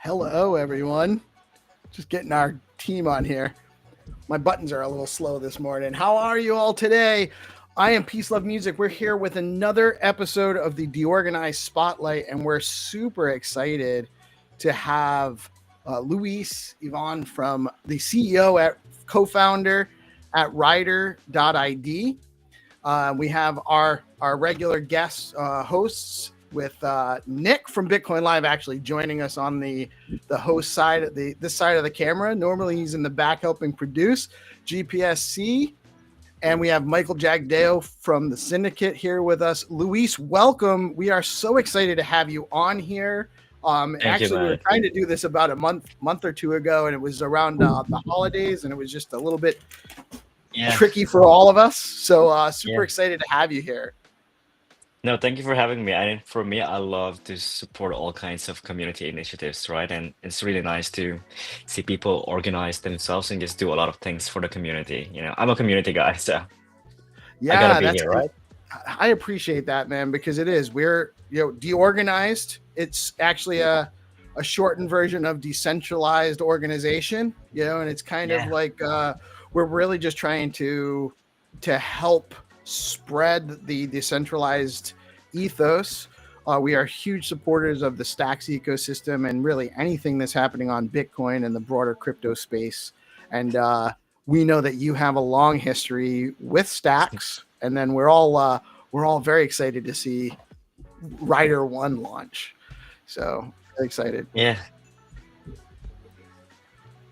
Hello, everyone. Just getting our team on here. My buttons are a little slow this morning. How are you all today? I am PeaceLoveMusic. We're here with another episode of the Deorganized Spotlight, and we're super excited to have Louise Ivan from the CEO at co-founder at Ryder.ID. We have our regular guest hosts with Nick from Bitcoin Live actually joining us on the host side, this side of the camera. Normally he's in the back helping produce GPSC. And we have Michael Jagdao from the Syndicate here with us. Louise, welcome. We are so excited to have you on here. Actually, we were trying to do this about a month or two ago, and it was around the holidays, and it was just a little bit tricky for all of us. So super excited to have you here. No, thank you for having me. And for me, I love to support all kinds of community initiatives, right? And it's really nice to see people organize themselves and just do a lot of things for the community. I'm a community guy, so I gotta be here, right? I appreciate that, man, because it is. We're deorganized. It's actually a shortened version of decentralized organization, and it's kind of like we're really just trying to help spread the decentralized ethos. We are huge supporters of the Stacks ecosystem and really anything that's happening on Bitcoin and the broader crypto space. And we know that you have a long history with Stacks, and then we're all very excited to see Ryder 1 launch. So very excited. Yeah.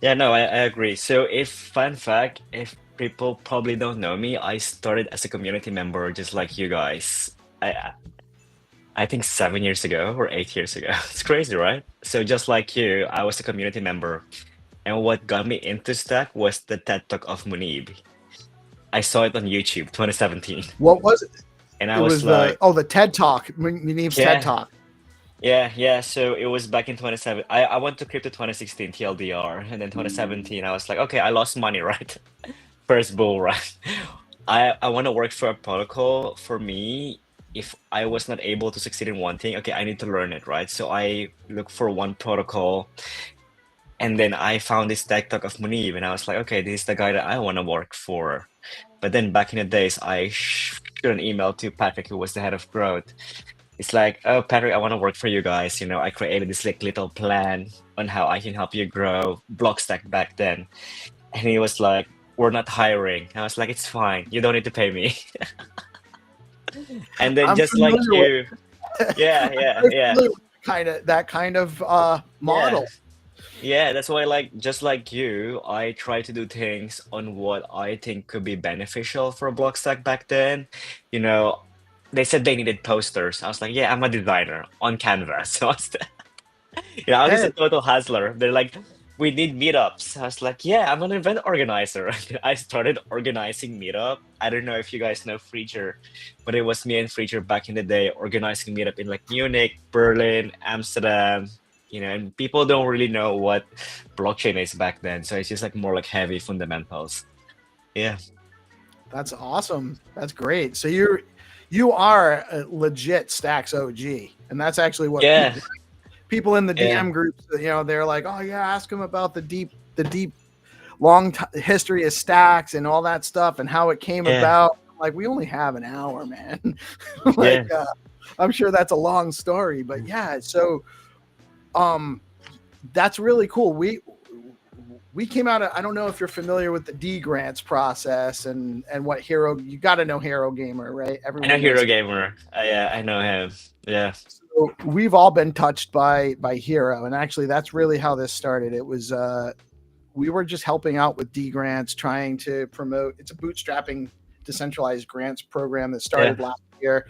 Yeah, no, I agree. So fun fact, if people probably don't know me, I started as a community member just like you guys. I think 7 years ago or 8 years ago. It's crazy, right? So just like you, I was a community member. And what got me into Stack was the TED Talk of Munib. I saw it on YouTube, 2017. What was it? And I was like, the TED Talk, Munib's TED Talk. Yeah. So it was back in 2017. I went to crypto 2016 TLDR, and then 2017 I was like, okay, I lost money, right? First bull run. I want to work for a protocol. For me, if I was not able to succeed in one thing, okay, I need to learn it, right? So I look for one protocol, and then I found this TED Talk of Munib, and I was like, okay, this is the guy that I want to work for. But then back in the days, I shoot an email to Patrick, who was the head of growth. It's like, oh, Patrick, I want to work for you guys. I created this little plan on how I can help you grow Blockstack back then. And he was like, we're not hiring. I was like, it's fine. You don't need to pay me. And then just like you. Yeah. That kind of model. Yeah, that's why, just like you, I try to do things on what I think could be beneficial for a Blockstack back then. They said they needed posters. I was like, yeah, I'm a designer on Canvas. So I was just a total hustler. They're like, we need meetups. I was like, yeah, I'm an event organizer. I started organizing meetup. I don't know if you guys know Freacher, but it was me and Freacher back in the day organizing meetup in Munich, Berlin, Amsterdam. And people don't really know what blockchain is back then. So it's just more heavy fundamentals. Yeah. That's awesome. That's great. So you are a legit Stacks OG. And that's actually what people in the DM groups, they're like, oh yeah, ask them about the deep long history of Stacks and all that stuff and how it came about. Like, we only have an hour, man. I'm sure that's a long story, but so that's really cool. We came out of, I don't know if you're familiar with the D grants process and what you got to know Hero Gamer, right? Everyone I know Hero Gamer. Yeah, I know him. Yeah. So we've all been touched by Hero, and actually that's really how this started. It was we were just helping out with D grants, trying to promote. It's a bootstrapping decentralized grants program that started last year,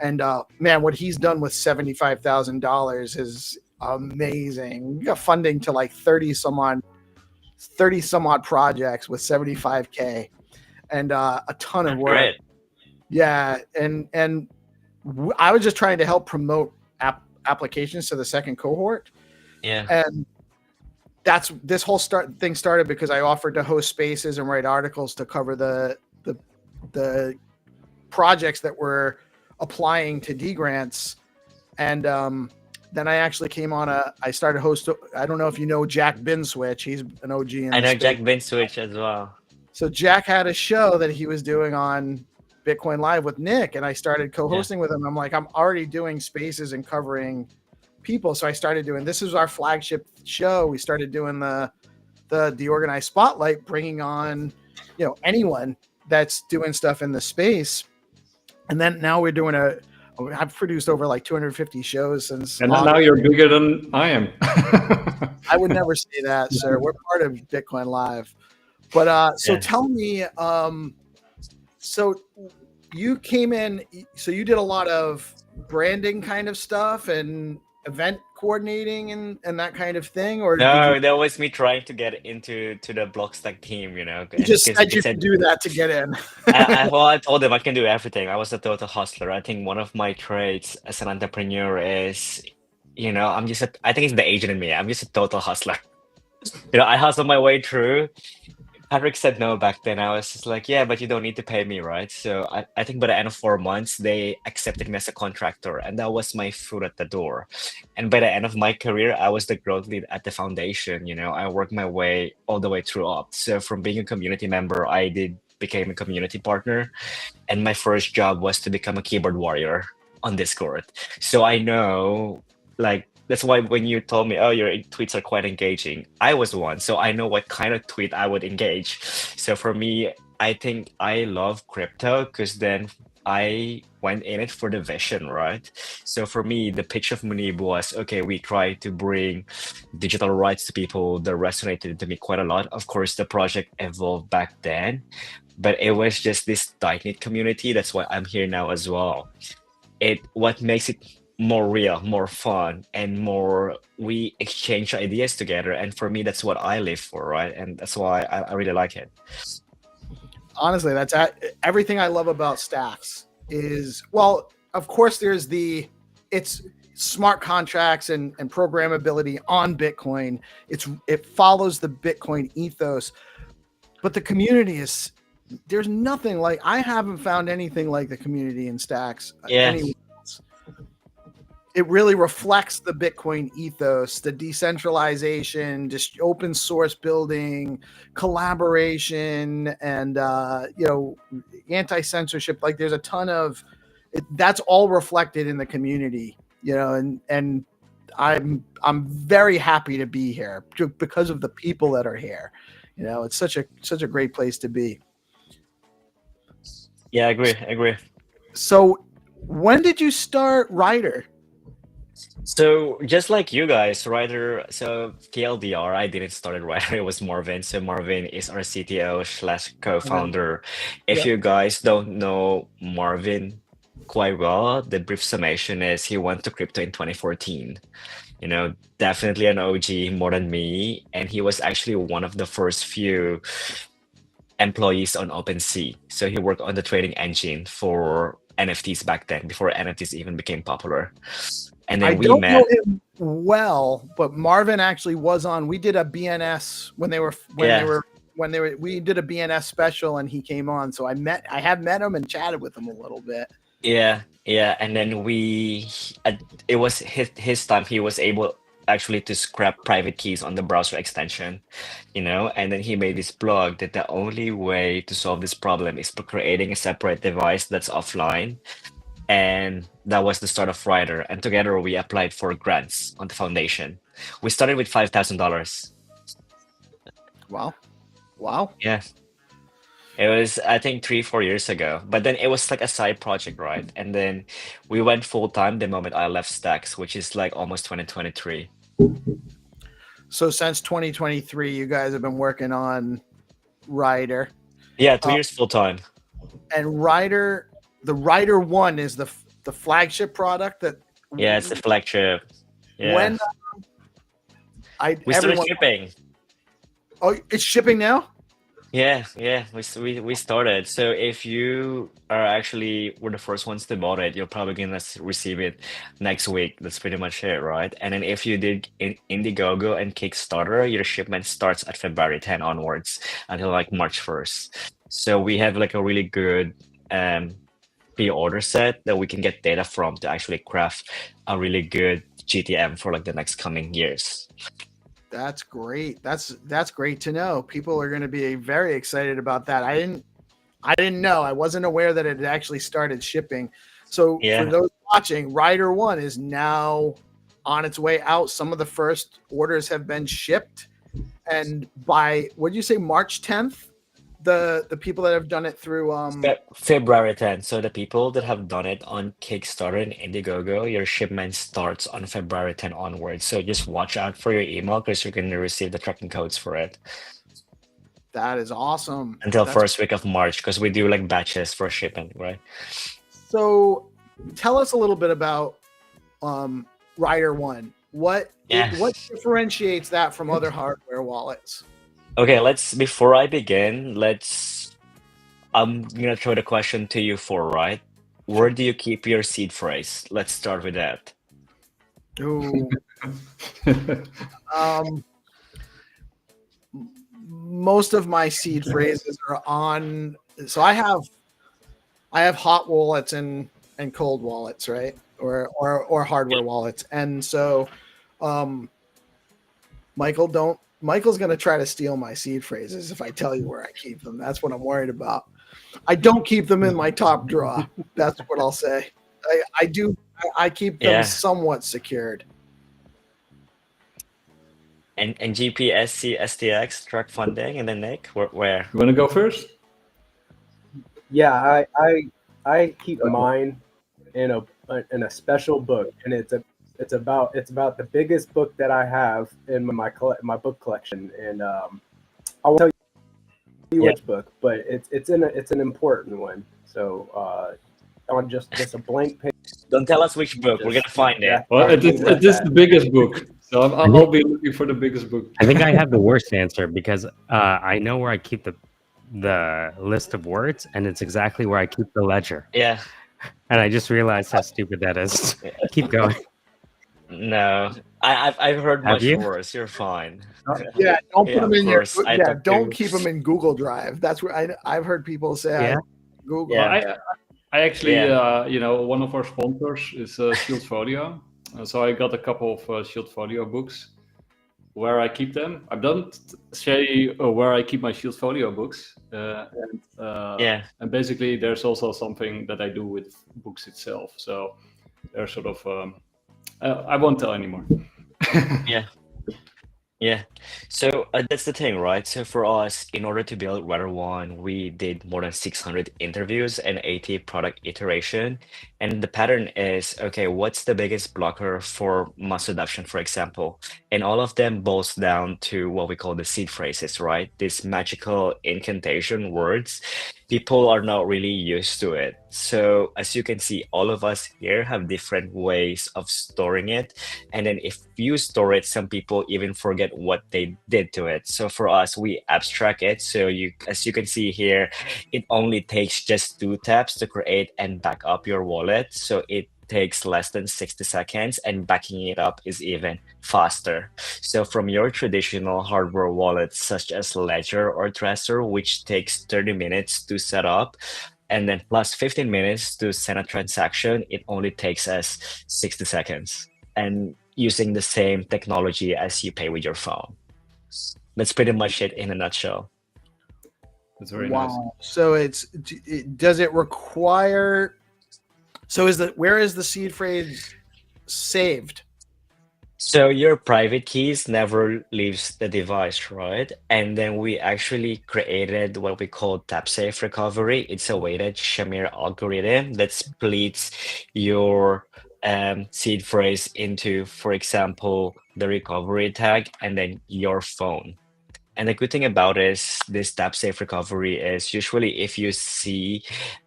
and man, what he's done with $75,000 is amazing. We got funding to 30 some odd projects with 75K and a ton of work. Great. Yeah, and I was just trying to help promote applications to the second cohort. Yeah. And this whole thing started because I offered to host spaces and write articles to cover the projects that were applying to D grants. And then I actually came on I started host. I don't know if you know Jack Binswitch. He's an OG in I the know space. Jack Bin Switch as well. So Jack had a show that he was doing on Bitcoin Live with Nick, and I started Yeah. co-hosting with him. I'm like, I'm already doing spaces and covering people, so I started doing. This is our flagship show. We started doing the deorganized spotlight, bringing on anyone that's doing stuff in the space, and then now we're doing I've produced over like 250 shows since And August. now you're bigger than I am. I would never say that, sir. We're part of Bitcoin Live. But so Yeah. tell me, so you came in, so you did a lot of branding kind of stuff and event coordinating and that kind of thing, or did No, that was me trying to get into the Blockstack team, you just because said they you could said do that to get in? I told them I can do everything. I was a total hustler. I think one of my traits as an entrepreneur is, I think it's the agent in me. I'm just a total hustler. I hustle my way through. Patrick said no back then. I was just like, yeah, but you don't need to pay me, right? So I think by the end of 4 months, they accepted me as a contractor, and that was my foot at the door. And by the end of my career, I was the growth lead at the foundation. I worked my way all the way through up. So from being a community member, I did became a community partner, and my first job was to become a keyboard warrior on Discord. So I know, like, that's why when you told me, oh, your tweets are quite engaging, I was one, so I know what kind of tweet I would engage. So for me, I think I love crypto because then I went in it for the vision, right? So for me, the pitch of Munib was, okay, we try to bring digital rights to people that resonated to me quite a lot. Of course, the project evolved back then, but it was just this tight-knit community. That's why I'm here now as well. What makes it more real, more fun, and more we exchange ideas together. And for me, that's what I live for, right? And that's why I really like it. Honestly, that's everything I love about Stacks is, well, of course there's it's smart contracts and programmability on Bitcoin. It follows the Bitcoin ethos, but the community there's nothing like, I haven't found anything like the community in Stacks Yeah. anywhere else. It really reflects the Bitcoin ethos, the decentralization, just open source building, collaboration, and anti-censorship. Like, there's a ton of that's all reflected in the community, and I'm very happy to be here because of the people that are here. It's such a great place to be. Yeah, I agree. So when did you start Ryder? So just like you guys, Ryder, so TLDR, I didn't start it Ryder, it was Marvin. So Marvin is our CTO slash co-founder. If Yep. you guys don't know Marvin quite well, the brief summation is he went to crypto in 2014. Definitely an OG more than me. And he was actually one of the first few employees on OpenSea. So he worked on the trading engine for NFTs back then, before NFTs even became popular. And I then we don't met. know him well, but Marvin actually was on. We did a BNS we did a BNS special, and he came on. So I have met him and chatted with him a little bit. Yeah, and then it was his time. He was able actually to scrap private keys on the browser extension, and then he made this blog that the only way to solve this problem is by creating a separate device that's offline. And that was the start of Ryder. And together we applied for grants on the foundation. We started with $5,000. Wow. Yeah. It was, I think, 3, 4 years ago. But then it was like a side project, right? And then we went full time the moment I left Stacks, which is like almost 2023. So since 2023, you guys have been working on Ryder. Yeah, 2 years full time. And the Ryder 1 is the flagship product that. Yeah, it's the flagship. Yeah. When we started shipping. Oh, it's shipping now? Yeah, we started. So if you are we're the first ones to bought it, you're probably gonna receive it next week. That's pretty much it, right? And then if you did Indiegogo and Kickstarter, your shipment starts at February 10 onwards until like March 1st. So we have like a really good pre-order set that we can get data from to actually craft a really good GTM for like the next coming years. That's great. That's great to know. People are going to be very excited about that. I didn't know. I wasn't aware that it had actually started shipping. So for Yeah. those watching, Ryder 1 is now on its way out. Some of the first orders have been shipped, and by what did you say, March 10th? The people that have done it through February 10th. So the people that have done it on Kickstarter and Indiegogo, your shipment starts on February 10 onwards. So just watch out for your email because you're going to receive the tracking codes for it that is awesome. until That's first week of March because we do like batches for shipping, right? so. Tell us a little bit about Ryder 1. What Yeah. differentiates that from other hardware wallets? Okay, before I begin, I'm gonna throw the question to you for right. Where do you keep your seed phrase? Let's start with that. Ooh. Most of my seed phrases are on. So I have hot wallets and cold wallets, right? Or hardware wallets. And so Michael's going to try to steal my seed phrases if I tell you where I keep them. That's what I'm worried about. I don't keep them in my top drawer. That's what I'll say. I keep them Yeah. somewhat secured. And GPSC STX track funding and then Nick, where? You want to go first? Yeah, I keep mine in a special book, and it's about the biggest book that I have in my book collection, and I won't tell you which book, but it's an important one. So on just a blank page. Don't tell us which book. We're gonna find it. Well, it is the biggest book, so I'll be looking for the biggest book. I think I have the worst answer because I know where I keep the list of words, and it's exactly where I keep the ledger. Yeah. And I just realized how stupid that is. Keep going. No, I've heard Have much you? worse. You're fine. Yeah, don't put them in your. course, I Yeah, took don't two. keep them in Google Drive. That's where I've heard people say. Yeah. Google. Yeah. I actually, Yeah. one of our sponsors is Shield Folio, so I got a couple of Shield Folio books. Where I keep them, I don't say where I keep my Shield Folio books, Yeah. and basically there's also something that I do with books itself. So they're sort of, I won't tell anymore. Yeah. Yeah. So that's the thing, right? So for us, in order to build Ryder 1, we did more than 600 interviews and 80 product iteration. And the pattern is, okay, what's the biggest blocker for mass adoption, for example? And all of them boils down to what we call the seed phrases, right? These magical incantation words. People are not really used to it. So as you can see, all of us here have different ways of storing it. And then if you store it, some people even forget what they did to it. So for us, we abstract it. So as you can see here, it only takes just 2 taps to create and back up your wallet. So it takes less than 60 seconds, and backing it up is even faster. So from your traditional hardware wallets such as Ledger or Trezor, which takes 30 minutes to set up, and then plus 15 minutes to send a transaction, it only takes us 60 seconds. And using the same technology as you pay with your phone. That's pretty much it in a nutshell. That's very nice. So does it require? So where is the seed phrase saved? So your private keys never leaves the device, right? And then we actually created what we call tap safe recovery. It's a weighted Shamir algorithm that splits your seed phrase into, for example, the recovery tag and then your phone. And the good thing about this tap safe recovery is usually if you see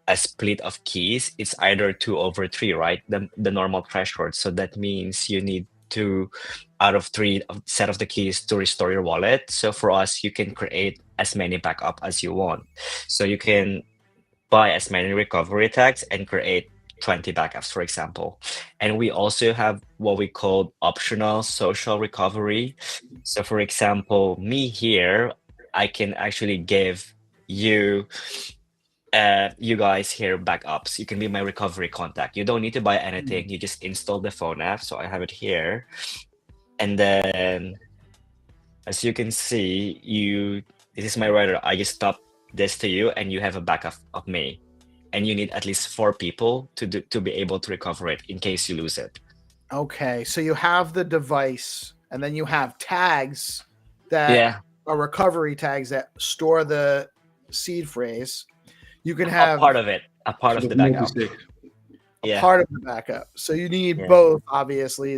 a split of keys, it's either 2/3, right? The normal threshold. So that means you need 2 out of 3 set of the keys to restore your wallet. So for us, you can create as many backup as you want. So you can buy as many recovery tags and create 20 backups, for example. And we also have what we call optional social recovery. So for example, me here, I can actually give you you guys here backups. You can be my recovery contact. You don't need to buy anything. You just install the phone app. So I have it here. And then as you can see, this is my writer. I just stop this to you and you have a backup of me. And you need at least 4 people to be able to recover it in case you lose it. Okay, so you have the device, and then you have tags that are recovery tags that store the seed phrase. You can have a part of it, a part of the backup. Part of the backup. So you need both, obviously.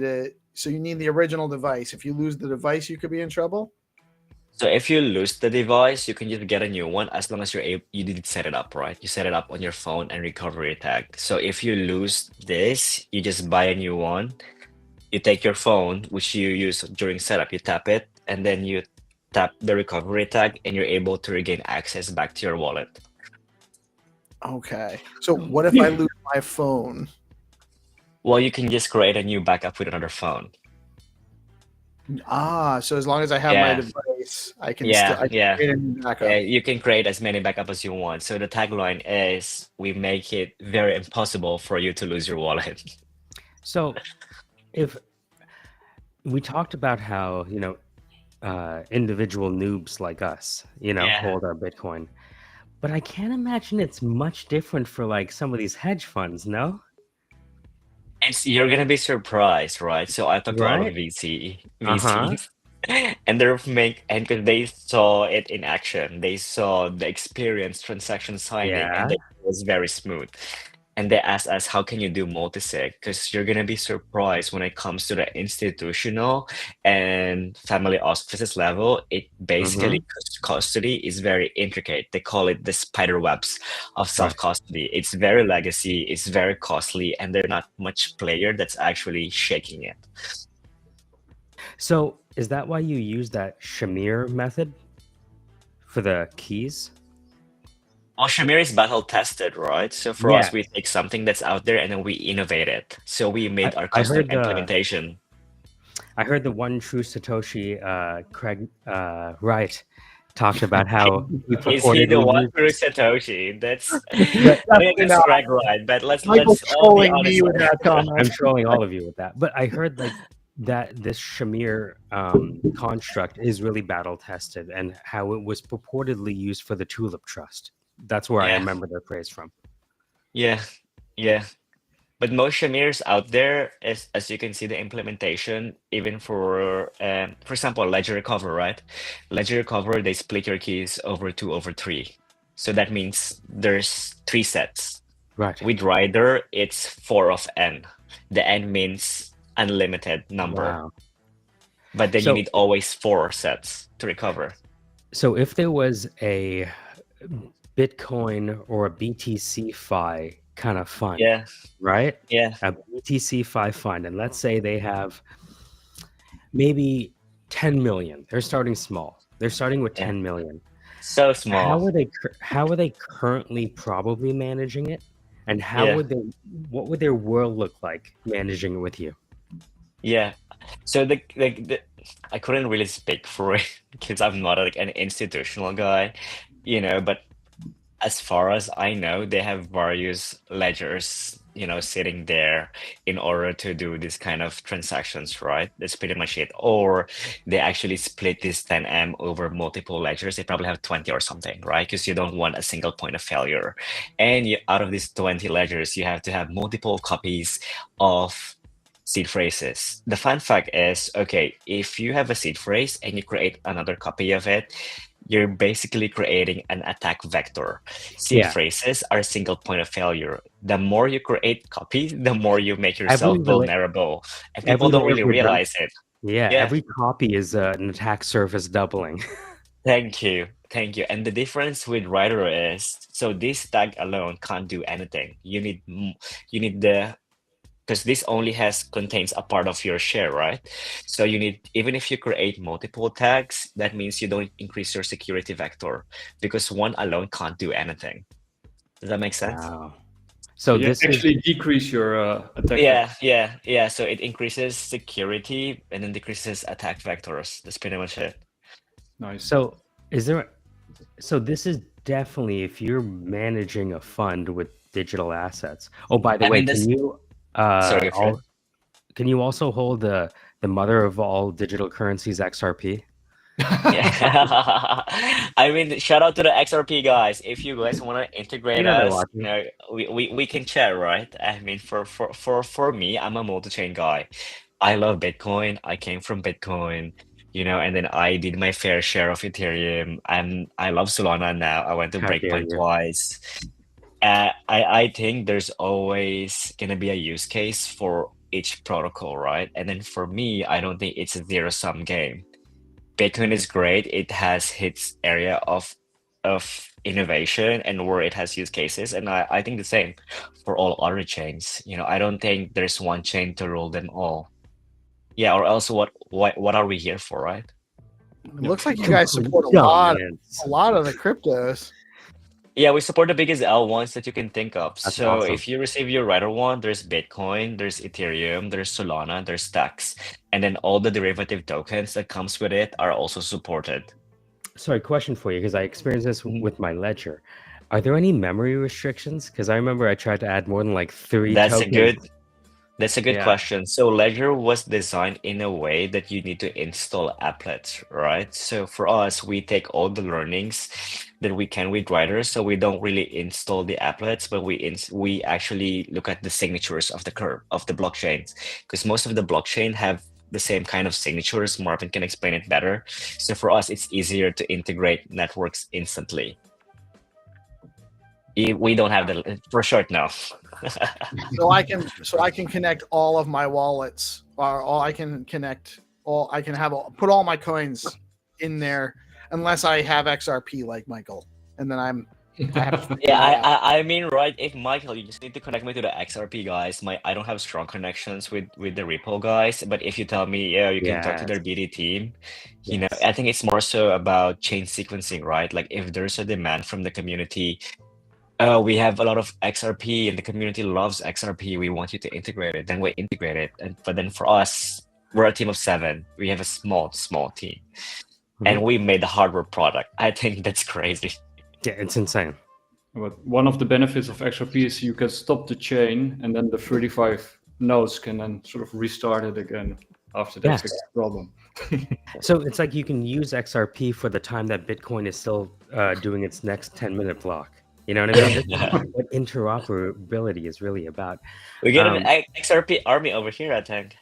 So you need the original device. If you lose the device, you could be in trouble. So if you lose the device, you can just get a new one as long as you did set it up, right? You set it up on your phone and recovery tag. So if you lose this, you just buy a new one. You take your phone, which you use during setup, you tap it, and then you tap the recovery tag, and you're able to regain access back to your wallet. Okay. So what if I lose my phone? Well, you can just create a new backup with another phone. So as long as I have my device, I can create a new backup. Yeah, you can create as many backups as you want. So the tagline is, we make it very impossible for you to lose your wallet. So if we talked about how, individual noobs like us, hold our Bitcoin, but I can't imagine it's much different for like some of these hedge funds, no? You're gonna be surprised, right? So I talked to a lot of VCs, and because they saw it in action, they saw the experience transaction signing, and it was very smooth. And they asked us, how can you do multi-sig? Because you're gonna be surprised when it comes to the institutional and family offices level. It basically custody is very intricate. They call it the spider webs of self-custody. It's very legacy, it's very costly, and there's not much player that's actually shaking it. So is that why you use that Shamir method for the keys? Well, Shamir is battle tested, right? So for us, we take something that's out there and then we innovate it. So we made our custom implementation. I heard the one true Satoshi, Craig Wright, talked about how is he the one true Satoshi? That's I think it's Craig Wright, but let's all be honest. With that comment. I'm trolling all of you with that, but I heard like that this Shamir construct is really battle tested, and how it was purportedly used for the Tulip Trust. That's where I remember the phrase from. Yeah. But most Shamirs out there, as you can see, the implementation, even for example, Ledger Recover, right? Ledger Recover, they split your keys over 2 over 3. So that means there's 3 sets. Right. With Ryder, it's 4 of n. The n means unlimited number. Wow. But then you need always 4 sets to recover. So if there was a Bitcoin or a BTC Fi kind of fund, right? Yeah. A BTC Fi fund, and let's say they have maybe 10 million. They're starting small. They're starting with 10 million. So small. How are they currently probably managing it? And what would their world look like managing it with you? Yeah. So I couldn't really speak for it because I'm not like an institutional guy, but as far as I know, they have various ledgers, sitting there in order to do this kind of transactions, right? That's pretty much it. Or they actually split this 10M over multiple ledgers. They probably have 20 or something, right? Because you don't want a single point of failure. And out of these 20 ledgers, you have to have multiple copies of seed phrases. The fun fact is, okay, if you have a seed phrase and you create another copy of it, you're basically creating an attack vector. Seed phrases are a single point of failure. The more you create copies, the more you make yourself vulnerable. And people don't really realize it. Yeah, every copy is an attack surface doubling. Thank you. And the difference with Ryder is, so this tag alone can't do anything. You need because this only contains a part of your share, right? So you need, even if you create multiple tags, that means you don't increase your security vector because one alone can't do anything. Does that make sense? Wow. So this actually decrease your attack. Yeah. So it increases security and then decreases attack vectors. That's pretty much it. Nice. So is there So this is definitely if you're managing a fund with digital assets. Oh, by the I way, mean, this. Sorry, go for it. can you also hold the mother of all digital currencies, XRP? Yeah. I mean, shout out to the XRP guys. If you guys want to I integrate know they're us, watching. we can chat, right? I mean, for me, I'm a multi-chain guy. I love Bitcoin. I came from Bitcoin, and then I did my fair share of Ethereum. I love Solana now. I went to How dare Breakpoint you? twice. I think there's always gonna be a use case for each protocol, right? And then for me, I don't think it's a zero-sum game. Bitcoin is great. It has its area of innovation and where it has use cases, and I think the same for all other chains. I don't think there's one chain to rule them all. Yeah, or else what are we here for, right? It looks like you guys Complete support dominance. a lot of the cryptos. Yeah, we support the biggest L1s that you can think of. That's So awesome. if you receive your Rider one, there's Bitcoin, there's Ethereum, there's Solana, there's Stacks, and then all the derivative tokens that comes with it are also supported. Sorry, question for you, because I experienced this Mhm. with my ledger. Are there any memory restrictions? Because I remember I tried to add more than like 3 That's a tokens. good That's a good Yeah. question. So Ledger was designed in a way that you need to install applets, right? So for us, we take all the learnings that we can with Rider. So we don't really install the applets, but we actually look at the signatures of the curve of the blockchains, because most of the blockchain have the same kind of signatures. Marvin can explain it better. So for us, it's easier to integrate networks instantly. We don't have the for short now. So I can connect all of my wallets, or all I can connect all I can have put all my coins in there, unless I have XRP like Michael, and then I have to figure Yeah, that out. I mean, right, if Michael, you just need to connect me to the XRP guys. I don't have strong connections with the repo guys, but if you tell me, yeah, you can talk to their Yes. BD team, Yes. I think it's more so about chain sequencing, right? Like if there's a demand from the community, we have a lot of XRP and the community loves XRP. We want you to integrate it, then we integrate it. But then for us, we're a team of 7. We have a small team, and Mhm. we made the hardware product. I think that's crazy. Yeah, it's insane. But one of the benefits of XRP is you can stop the chain, and then the 35 nodes can then sort of restart it again after they Yes. fix the problem. So it's like you can use XRP for the time that Bitcoin is still doing its next 10-minute block. You know what I mean? This is what interoperability is really about. We get an Um, XRP army over here, I think.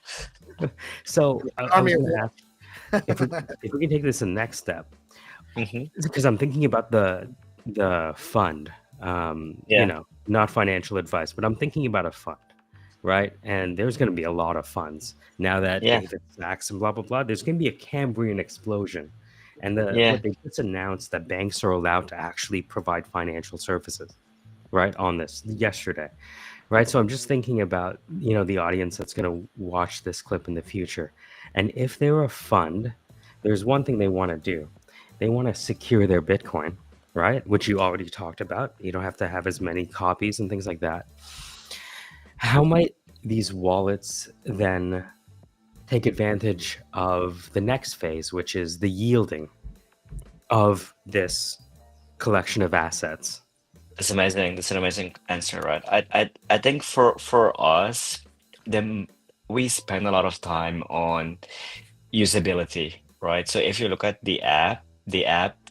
so I Army was of going to ask if we can take this a next step, Hmm. because I'm thinking about the fund. Yeah. Not financial advice, but I'm thinking about a fund, right? And there's going to be a lot of funds now that Yeah. David Sachs and blah blah blah. There's going to be a Cambrian explosion, and Yeah. what they just announced that banks are allowed to actually provide financial services, right? On this yesterday, right? So I'm just thinking about the audience that's going to watch this clip in the future, and if they're a fund, there's one thing they want to do. They want to secure their Bitcoin, right? Which you already talked about. You don't have to have as many copies and things like that. How might these wallets then take advantage of the next phase, which is the yielding of this collection of assets? That's amazing. That's an amazing answer, right? I think for us, then we spend a lot of time on usability, right? So if you look at the app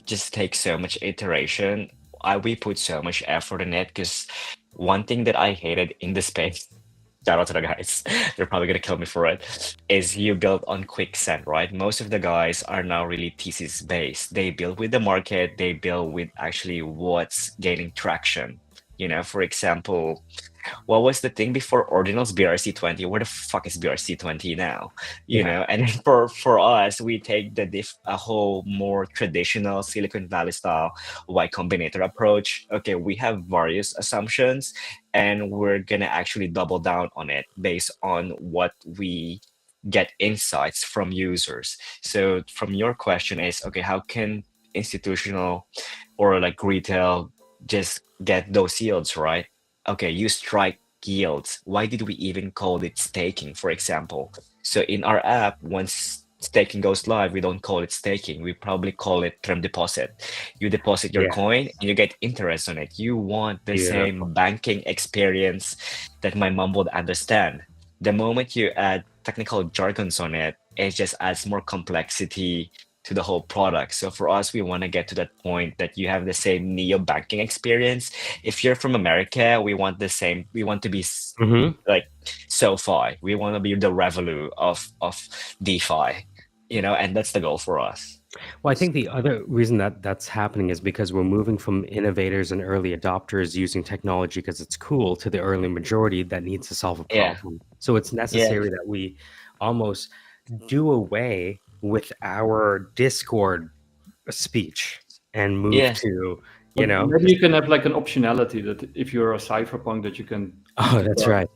just takes so much iteration. We put so much effort in it because one thing that I hated in the space, shout out to the guys, they're probably gonna kill me for it, is you build on quicksand, right? Most of the guys are now really thesis based. They build with the market, they build with actually what's gaining traction. For example, what was the thing before Ordinals BRC20? Where the fuck is BRC20 now? Yeah. And for us, we take a whole more traditional Silicon Valley style Y Combinator approach. Okay, we have various assumptions, and we're gonna actually double down on it based on what we get insights from users. So from your question is, okay, how can institutional or like retail just get those yields, right? Okay, you strike yields. Why did we even call it staking, for example? So in our app, once staking goes live, we don't call it staking. We probably call it term deposit. You deposit your coin and you get interest on it. You want the same banking experience that my mom would understand. The moment you add technical jargons on it, it just adds more complexity to the whole product. So for us, we want to get to that point that you have the same neo banking experience. If you're from America, we want the same. We want to be like SoFi. We want to be the Revolut of DeFi, and that's the goal for us. Well, I think the other reason that that's happening is because we're moving from innovators and early adopters using technology because it's cool to the early majority that needs to solve a problem. So it's necessary that we almost do away with our Discord speech and move to, Maybe you can have like an optionality that if you're a cypherpunk that you can. Oh, that's right.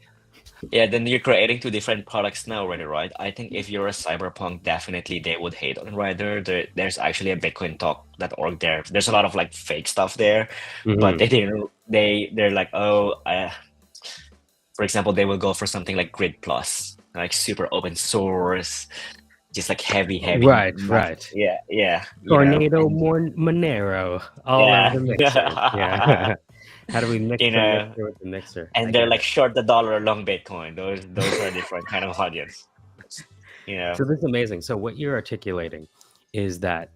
Yeah, then you're creating two different products now already, right? I think if you're a cyberpunk, definitely they would hate on Rider. There's actually a Bitcoin talk.org there. There's a lot of like fake stuff there, but they're like, for example, they will go for something like Grid Plus, like super open source, just like heavy. Right. Yeah. Tornado Monero, all out of the mixer. Yeah. How do we mix the mixer with the mixer? And they're like short the dollar, long Bitcoin. Those are different kind of audience. So this is amazing. So what you're articulating is that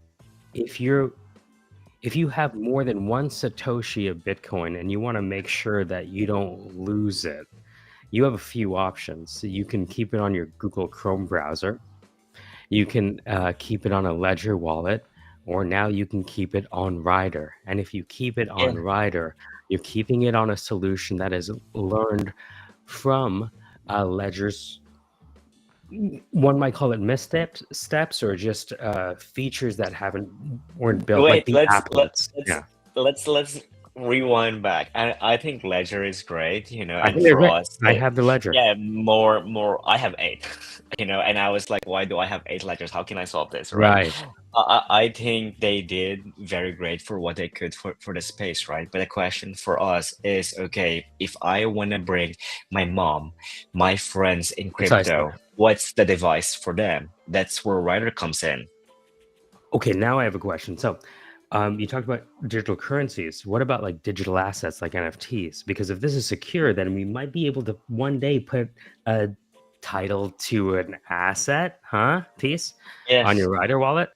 if you have more than one Satoshi of Bitcoin and you want to make sure that you don't lose it, you have a few options. So you can keep it on your Google Chrome browser. You can keep it on a Ledger wallet, or now you can keep it on Rider. And if you keep it on Rider, you're keeping it on a solution that is learned from Ledger's, one might call it missteps or just features that weren't built. Wait, like let's rewind back. I think Ledger is great, I think for us, I have the Ledger. Yeah, more. I have 8, and I was like, why do I have 8 ledgers? How can I solve this? Right. I think they did very great for what they could for the space, right? But the question for us is, okay, if I want to bring my mom, my friends in crypto, what's the device for them? That's where Rider comes in. Okay, now I have a question. So you talked about digital currencies. What about like digital assets like NFTs? Because if this is secure, then we might be able to one day put a title to an asset, Peace, on your Rider wallet.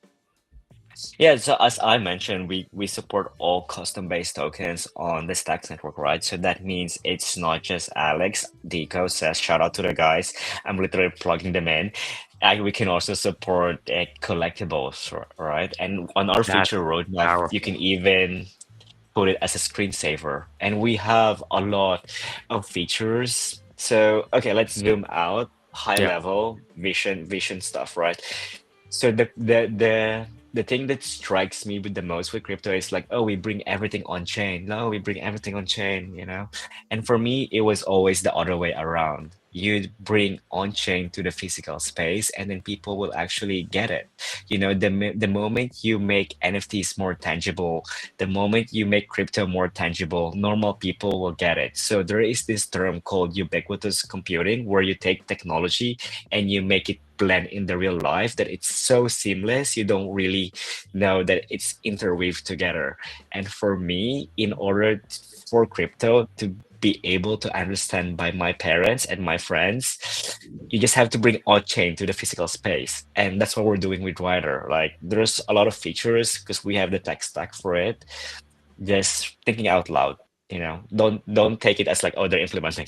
Yeah, so as I mentioned, we support all custom-based tokens on the Stacks network, right? So that means it's not just Alex. Deco says, shout out to the guys. I'm literally plugging them in. And we can also support collectibles, right? And on our future roadmap, you can even put it as a screensaver. And we have a lot of features. So, okay, let's zoom out. High level vision stuff, right? So the thing that strikes me with the most with crypto is like, oh, we bring everything on chain. No, we bring everything on chain, And for me, it was always the other way around. You bring on chain to the physical space, and then people will actually get it. The moment you make NFTs more tangible, the moment you make crypto more tangible, normal people will get it. So there is this term called ubiquitous computing, where you take technology and you make it blend in the real life that it's so seamless you don't really know that it's interweaved together. And for me, in order for crypto to be able to understand by my parents and my friends, you just have to bring on-chain to the physical space. And that's what we're doing with Rider. Like, there's a lot of features because we have the tech stack for it. Just thinking out loud, don't take it as like, oh, they're implementing.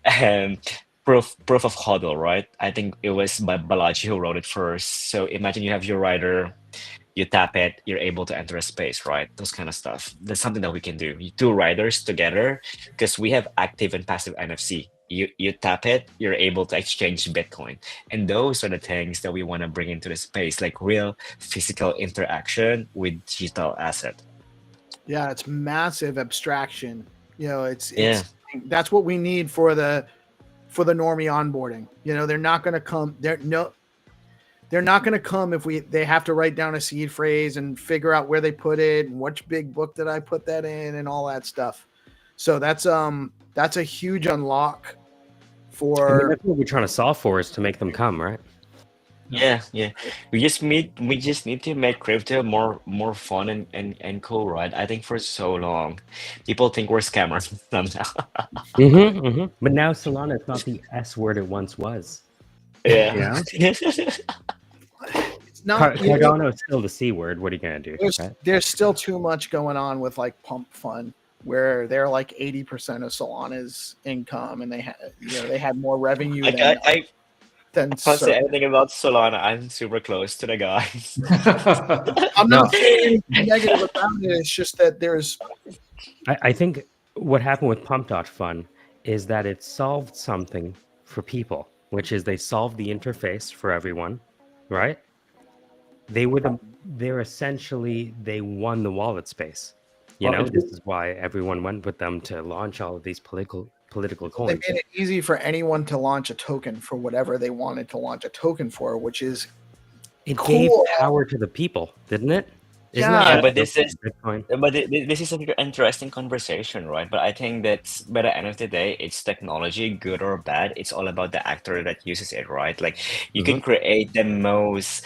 And proof of hodl, right? I think it was Balaji who wrote it first. So imagine you have your Rider, you tap it, you're able to enter a space, right? Those kind of stuff. That's something that we can do. You two Riders together, because we have active and passive NFC. You tap it, you're able to exchange Bitcoin. And those are the things that we want to bring into the space, like real physical interaction with digital asset. Yeah, it's massive abstraction. It's that's what we need for the normie onboarding. They're not going to come. They're not going to come if they have to write down a seed phrase and figure out where they put it and which big book did I put that in and all that stuff. So that's a huge unlock for. That's what we're trying to solve for, is to make them come, right? Yeah, yeah. We just need to make crypto more fun and cool, right? I think for so long, people think we're scammers somehow. But now Solana is not the S word it once was. Yeah. You know, It's not, Cardano is still the C word. What are you gonna do? Right? there's still too much going on with like pump fun, where they're like 80% of Solana's income, and they had more revenue Like I than can't say Circle. anything about Solana. I'm super close to the guys. I'm No, not saying anything negative about it. It's just that there's I think what happened with Pump.Fun is that it solved something for people, which is they solved the interface for everyone, right? They're essentially they won the wallet space. You Well, know, it this is why everyone went with them to launch all of these political they coins. made it easy for anyone to launch a token for whatever they wanted to launch a token for, which is It gave cool. power to the people, didn't it? Isn't Yeah, that Yeah, what but the this is Bitcoin? this is an interesting conversation, right? But I think that's by the end of the day, it's technology, good or bad. It's all about the actor that uses it, right? Like you can create the most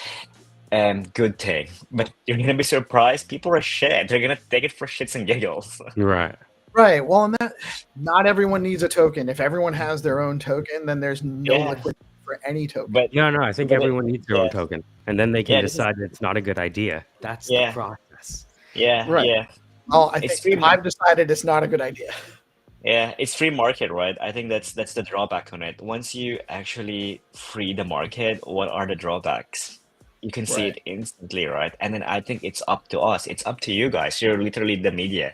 good thing, but you're gonna be surprised. People are shit. They're gonna take it for shits and giggles. Right. right. Well, and that not everyone needs a token. If everyone has their own token, then there's no Yeah, liquidity for any token. but Yeah, no, I think but it, everyone needs their own yeah, token, and then they can yeah, this is decide it's not a good idea. That's the yeah, process. yeah, Right. yeah. Well, I It's think free. I've decided it's not a good idea. Yeah, it's free market, right? I think that's the drawback on it. Once you actually free the market, what are the drawbacks? You can see Right. it instantly, right? And then I think it's up to us. It's up to you guys. You're literally the media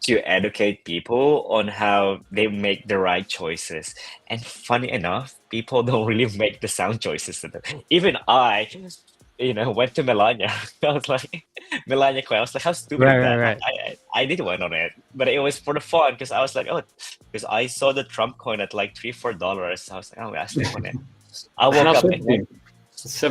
to educate people on how they make the right choices. And funny enough, people don't really make the sound choices. Even I, went to Melania. I was like, Melania coin. I was like, how stupid Right, is right, that? right. I did one on it, but it was for the fun because I was like, oh, because I saw the Trump coin at like $3-4. I was like, oh, I sleep on it. I it's now woke up and 17.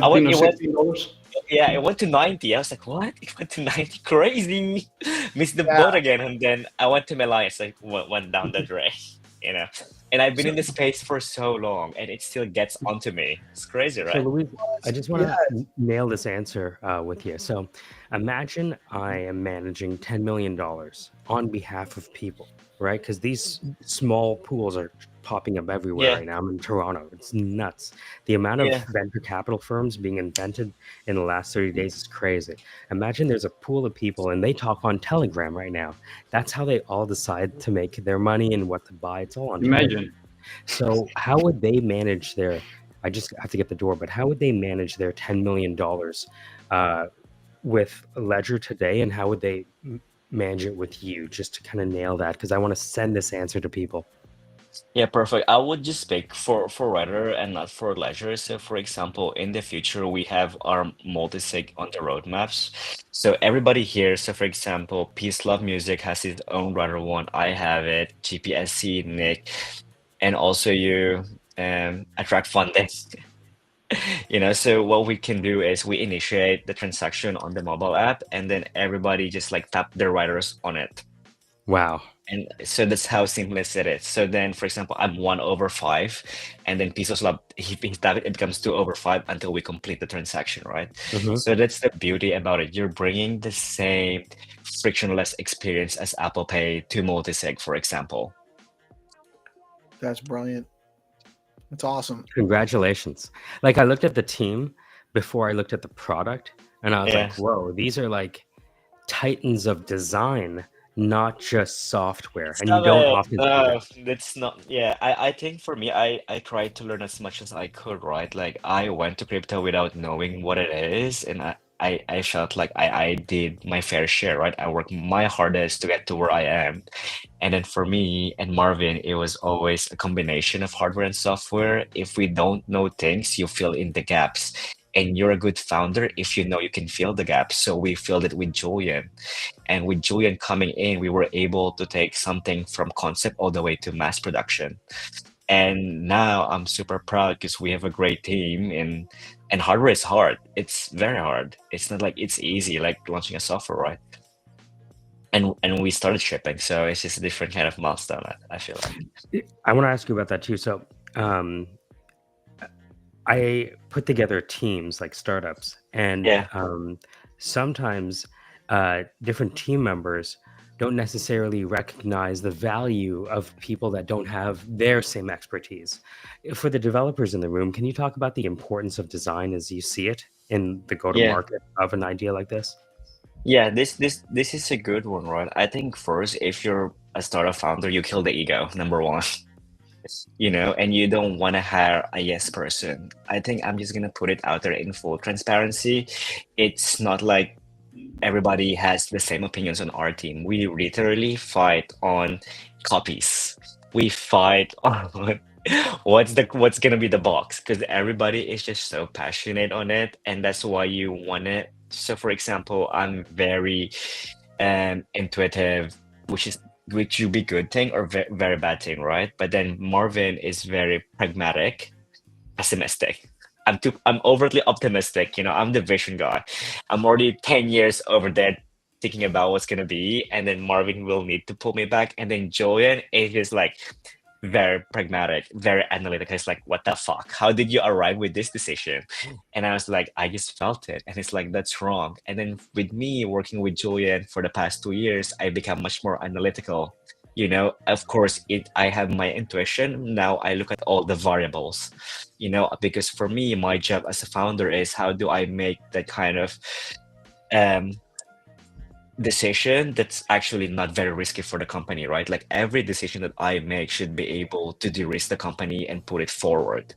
I went, 17 or it went, $16. yeah, it went to 90. I was like, what? It went to 90? Crazy. Missed the Yeah. boat again. And then I went to Melania. It's like, went down the drain, you know. And I've been in this space for so long, and it still gets onto me. It's crazy, So, right? Louise, I just want Yeah. to nail this answer with you. So, imagine I am managing $10 million on behalf of people, right? Because these small pools are popping up everywhere Yeah, right now. I'm in Toronto. It's nuts. The amount of yeah, venture capital firms being invented in the last 30 days is crazy. Imagine there's a pool of people and they talk on Telegram right now. That's how they all decide to make their money and what to buy. It's all on Telegram. Imagine. So how would they manage their? I just have to get the door, but how would they manage their $10 million with Ledger today, and how would they manage it with you? Just to kind of nail that, because I want to send this answer to people. yeah, perfect. I would just speak for Ryder and not for Ledger. So, for example, in the future, we have our multi-sig on the roadmaps. So everybody here, so for example, PeaceLoveMusic has its own Ryder one. I have it, GPSC, Nick, and also you attract funding. So what we can do is we initiate the transaction on the mobile app, and then everybody just like tap their riders on it. Wow. And so that's how seamless it is. So then, for example, I'm 1/5, and then Pisos Lab, he tap it, it becomes 2/5 until we complete the transaction, right? Mhm. So that's the beauty about it. You're bringing the same frictionless experience as Apple Pay to multisig, for example. That's brilliant. That's awesome. Congratulations. Like I looked at the team before I looked at the product, and I was Yeah. like, whoa, these are like titans of design, not just software. And you don't often see that. That's not. Yeah, I think for me, I tried to learn as much as I could, right? Like I went to crypto without knowing what it is, and I felt like I did my fair share, right? I worked my hardest to get to where I am. And then for me and Marvin, it was always a combination of hardware and software. If we don't know things, you fill in the gaps. And you're a good founder if you know you can fill the gaps. So we filled it with Julian. And with Julian coming in, we were able to take something from concept all the way to mass production. And now I'm super proud because we have a great team, and hardware is hard. It's very hard. It's not like it's easy like launching a software, right? And we started shipping, so it's just a different kind of milestone, I feel like. I want to ask you about that too. So I put together teams like startups, and Yeah. sometimes different team members don't necessarily recognize the value of people that don't have their same expertise. For the developers in the room, can you talk about the importance of design as you see it in the Yeah. go-to-market of an idea like this? Yeah, this is a good one, right? I think first, if you're a startup founder, you kill the ego, number one. And you don't want to hire a yes person. I think I'm just gonna put it out there in full transparency. It's not like everybody has the same opinions on our team. We literally fight on copies. We fight on what's gonna be the box because everybody is just so passionate on it, and that's why you want it. So, for example, I'm very intuitive, which would be good thing or very bad thing, right? But then Marvin is very pragmatic, pessimistic. I'm overly optimistic, I'm the vision guy. I'm already 10 years over there thinking about what's gonna be, and then Marvin will need to pull me back. And then Julian is just like very pragmatic, very analytical. It's like, what the fuck? How did you arrive with this decision? And I was like, I just felt it. And it's like, that's wrong. And then with me working with Julian for the past 2 years, I become much more analytical. Of course, I have my intuition. Now I look at all the variables, because for me, my job as a founder is how do I make that kind of um, decision that's actually not very risky for the company, right? Like every decision that I make should be able to de-risk the company and put it forward.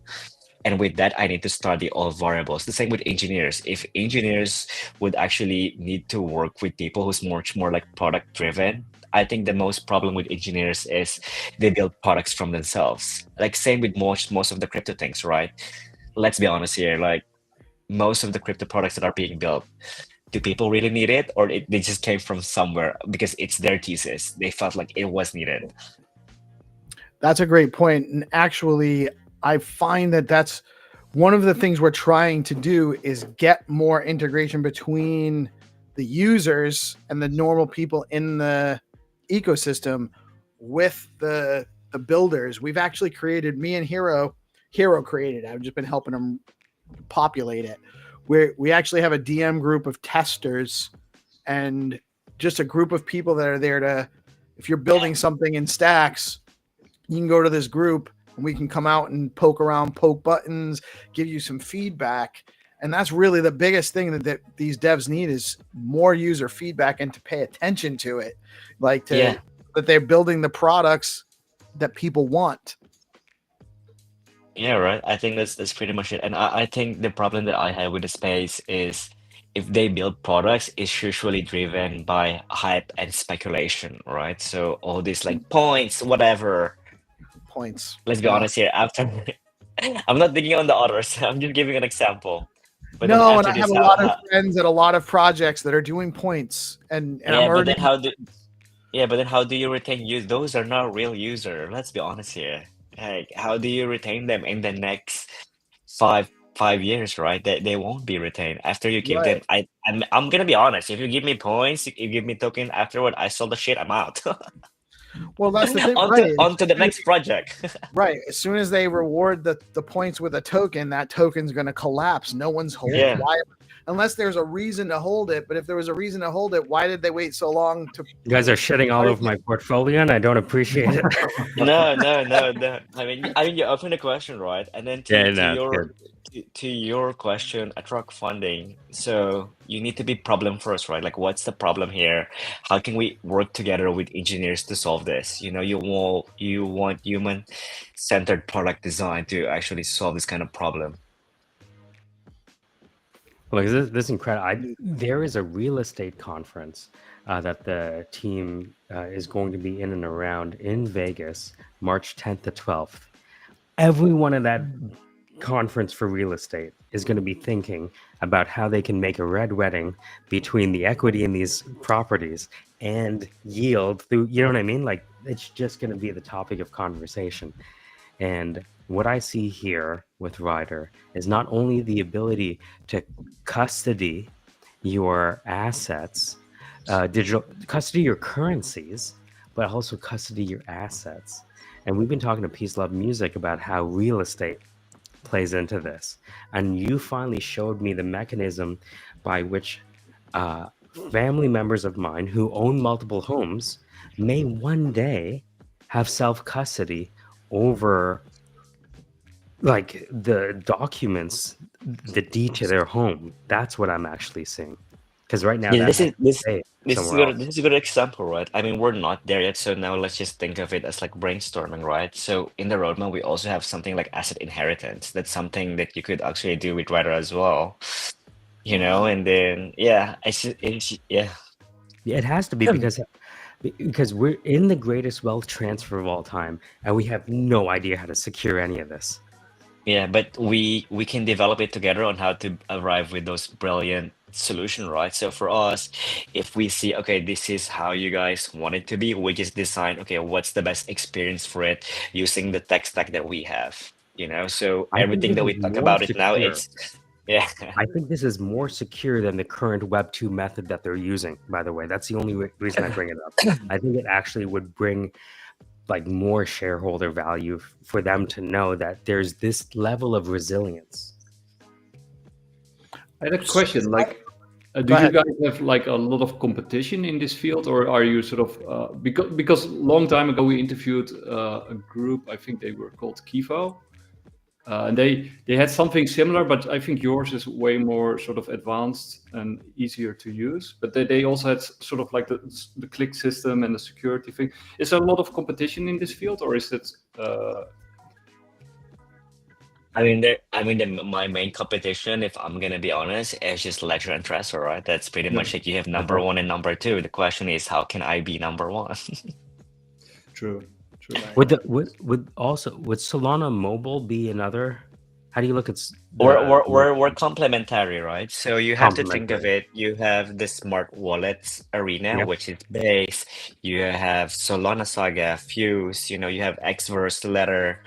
And with that, I need to study all variables. The same with engineers. If engineers would actually need to work with people who's much more like product driven, I think the most problem with engineers is they build products from themselves. Like same with most of the crypto things, right? Let's be honest here. Like most of the crypto products that are being built, do people really need it, or they just came from somewhere because it's their thesis? They felt like it was needed. That's a great point. And actually, I find that that's one of the things we're trying to do is get more integration between the users and the normal people in the ecosystem with the builders. We've actually created, me and Hero created, I've just been helping him populate it. We actually have a DM group of testers and just a group of people that are there to, if you're building something in stacks, you can go to this group and we can come out and poke around, poke buttons, give you some feedback. And that's really the biggest thing that these devs need is more user feedback and to pay attention to it. Like that they're building the products that people want. Yeah, right. I think that's pretty much it. And I think the problem that I have with the space is if they build products, it's usually driven by hype and speculation, right? So all these like points, whatever. Points. Let's be honest here. After I'm not digging on the others. I'm just giving an example. But then No, and after I have this, a lot of friends at a lot of projects that are doing points, and I'm but already. then how do you retain use? Those are not real user. Let's be honest here. Like, how do you retain them in the next five years, right? They won't be retained after you give them. Right. I'm gonna be honest. If you give me points, if you give me token afterward, I sold the shit. I'm out. Well, that's the thing. On to the next project. Right. As soon as they reward the points with a token, that token's going to collapse. No one's holding Yeah. Why? Unless there's a reason to hold it. But if there was a reason to hold it, why did they wait so long to? You guys are shitting all over my portfolio, and I don't appreciate it. No. I mean, you open the question, right? And then to your question, attract funding. So you need to be problem first, right? Like, what's the problem here? How can we work together with engineers to solve this? You want human-centered product design to actually solve this kind of problem. Look, this is incredible. There is a real estate conference that the team is going to be in and around in Vegas, March 10th to 12th. Everyone at that conference for real estate is going to be thinking about how they can make a red wedding between the equity in these properties and yield through, you know what I mean? Like, it's just going to be the topic of conversation. And what I see here with Ryder is not only the ability to custody your assets, custody your currencies, but also custody your assets. And we've been talking to PeaceLoveMusic about how real estate plays into this, and you finally showed me the mechanism by which family members of mine who own multiple homes may one day have self-custody over like the documents, the deed to their home. That's what I'm actually seeing. Because right now Yeah, that has to this stay this is somewhere good. else. This is a good example, right? I mean, we're not there yet, so now let's just think of it as like brainstorming, right? So in the roadmap, we also have something like asset inheritance. That's something that you could actually do with Rider as well, you know. And then yeah, yeah. Yeah, it has to be because we're in the greatest wealth transfer of all time, and we have no idea how to secure any of this. Yeah, but we can develop it together on how to arrive with those brilliant solution, right? So for us, if we see, okay, this is how you guys want it to be, we just design, okay, what's the best experience for it using the tech stack that we have, you know? So I think everything this that is we talk more about it now, secure. it's yeah. I think this is more secure than the current Web 2 method that they're using, by the way. That's the only reason I bring it up. I think it actually would bring like more shareholder value for them to know that there's this level of resilience. I had a question. Like, do Go you ahead. guys have like a lot of competition in this field, or are you sort of because long time ago we interviewed a group. I think they were called Kivo, and they had something similar, but I think yours is way more sort of advanced and easier to use. But they also had sort of like the click system and the security thing. Is there a lot of competition in this field, or is it? My main competition, if I'm gonna be honest, is just Ledger and Trezor, right? That's pretty Yeah. much it. You have number one and number two. The question is, how can I be number one? True. Would Solana Mobile be another? How do you look at We're complementary, right? So you have to think of complementary? it. You have the smart wallets arena, Yep. which is Base. You have Solana Saga, Fuse. You know, you have Xverse, Ledger.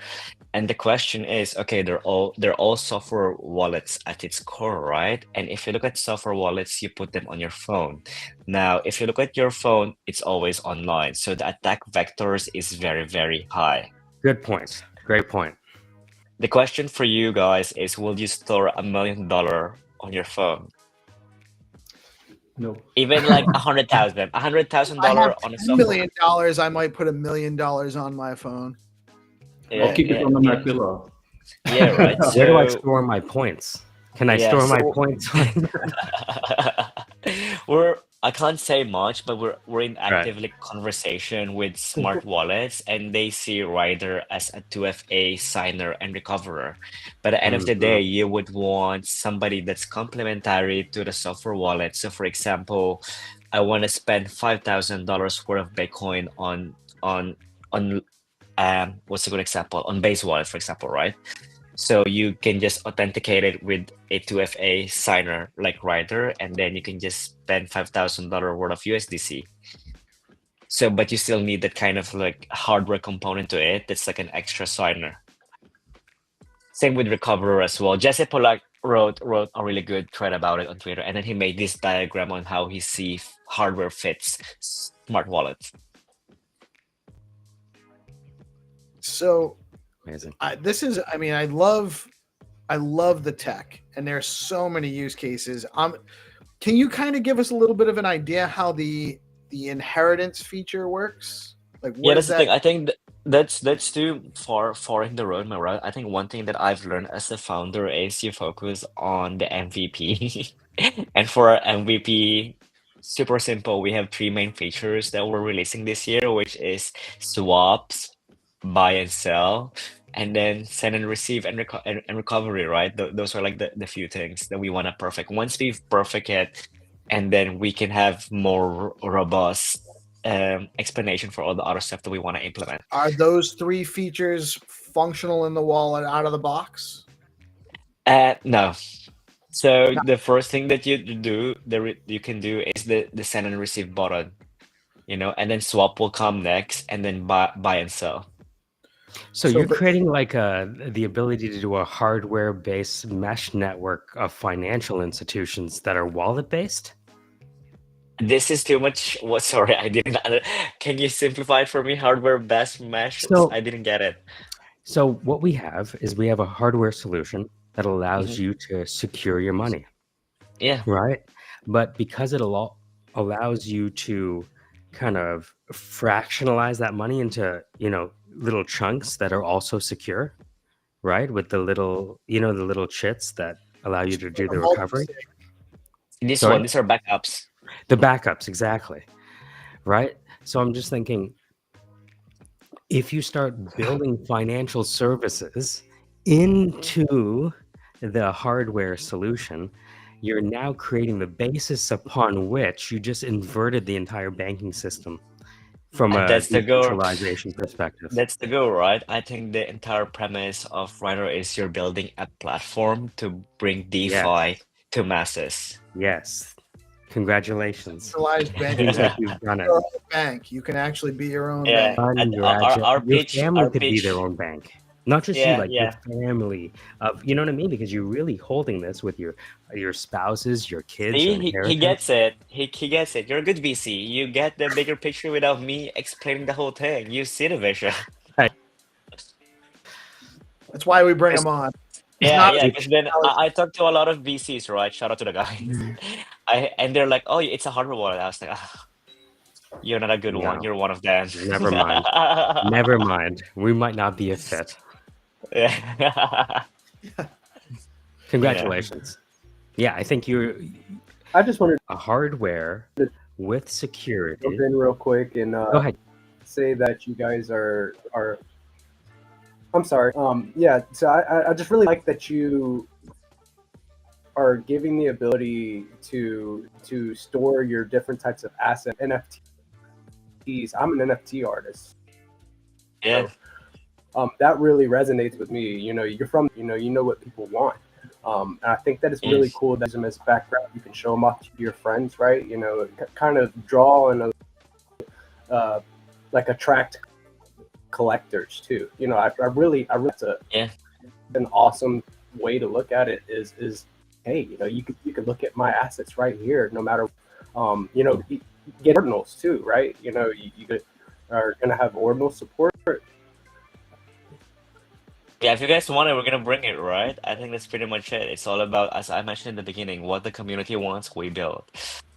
And the question is, okay, they're all software wallets at its core, right? And if you look at software wallets, you put them on your phone. Now, if you look at your phone, it's always online. So the attack vectors is very, very high. Good point. Great point. The question for you guys is, will you store $1 million on your phone? No. Even like $100,000 I have on a $10 software. million. I might put $1 million on my phone. I'll keep it under my pillow. Yeah, right. Where do I So store my points? Can I yeah, store my so points? I can't say much, but we're in Right. active conversation with smart wallets, and they see Rider as a 2FA signer and recoverer. But at the end of the day, you would want somebody that's complementary to the software wallet. So for example, I want to spend $5,000 worth of Bitcoin on what's a good example? On Base Wallet, for example, right? So you can just authenticate it with a 2FA signer like Rider, and then you can just spend $5,000 worth of USDC. So, but you still need that kind of like hardware component to it. That's like an extra signer. Same with Recoverer as well. Jesse Polak wrote a really good thread about it on Twitter, and then he made this diagram on how he sees hardware fits smart wallets. So Amazing. I love the tech, and there's so many use cases. Can you kind of give us a little bit of an idea how the inheritance feature works? Like, Yeah, that's the thing. I think that's too far in the roadmap, right? I think one thing that I've learned as a founder is you focus on the MVP. And for our MVP, super simple. We have three main features that we're releasing this year, which is swaps, buy and sell, and then send and receive and recovery, right? Those are like the few things that we want to perfect. Once we've perfect it, and then we can have more robust explanation for all the other stuff that we want to implement. Are those three features functional in the wallet out of the box? No. So the first thing that you do, you can do is the send and receive button, you know, and then swap will come next, and then buy and sell. So you're creating like the ability to do a hardware-based mesh network of financial institutions that are wallet-based? This is too much. What? Sorry, I didn't. Can you simplify it for me? Hardware-based mesh? So- I didn't get it. So what we have is we have a hardware solution that allows you to secure your money, Yeah. right? But because it allows you to kind of fractionalize that money into, little chunks that are also secure, right? With the little, the little chits that allow you to do the recovery. These are backups. The backups, exactly. Right? So I'm just thinking, if you start building financial services into the hardware solution, you're now creating the basis upon which you just inverted the entire banking system from And a that's the goal. decentralization perspective. That's the goal, right? I think the entire premise of Ryder is you're building a platform to bring DeFi to masses. Yes. Congratulations. Centralized banking. Seems like you've done it. Your own bank. You can actually be your own Yeah. bank. And our Your pitch, family could be their own bank. Not just you, like your family of, you know what I mean? Because you're really holding this with your spouses, your kids. See, he gets it. He gets it. You're a good VC. You get the bigger picture without me explaining the whole thing. You see the vision. That's why we bring them on. Yeah. Because then I talked to a lot of VCs, right? Shout out to the guys. And they're like, "Oh, it's a hardware wallet." I was like, "You're not a good one. You're one of them." Never mind. Never mind. We might not be a fit. Yeah. Congratulations. Yeah, I think I just wanted a hardware with security. Jump in real quick and Go ahead. say that you guys are. I'm sorry. Yeah. So I just really like that you are giving the ability to store your different types of assets, NFTs. I'm an NFT artist. Yeah. So, that really resonates with me. You're from, you know what people want. And I think that it's really cool that as background, you can show them off to your friends, right? Kind of draw and like attract collectors too. I really it's an awesome way to look at it is hey, you could look at my assets right here, no matter get ordinals too, right? You are gonna have ordinal support. Yeah, if you guys want it, we're gonna bring it, right? I think that's pretty much it. It's all about, as I mentioned in the beginning, what the community wants, we build.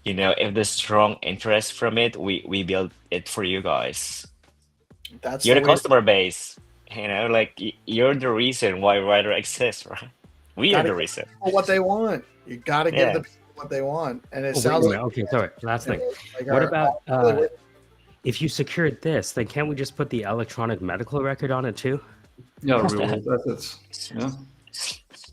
If there's strong interest from it, we build it for you guys. You're the customer base. You're the reason why Ryder exists, right? We are the reason. What they want. You gotta give the people what they want. And it sounds like okay, sorry. Last thing. What about if you secured this, then can't we just put the electronic medical record on it too? Yeah, real assets. Yeah.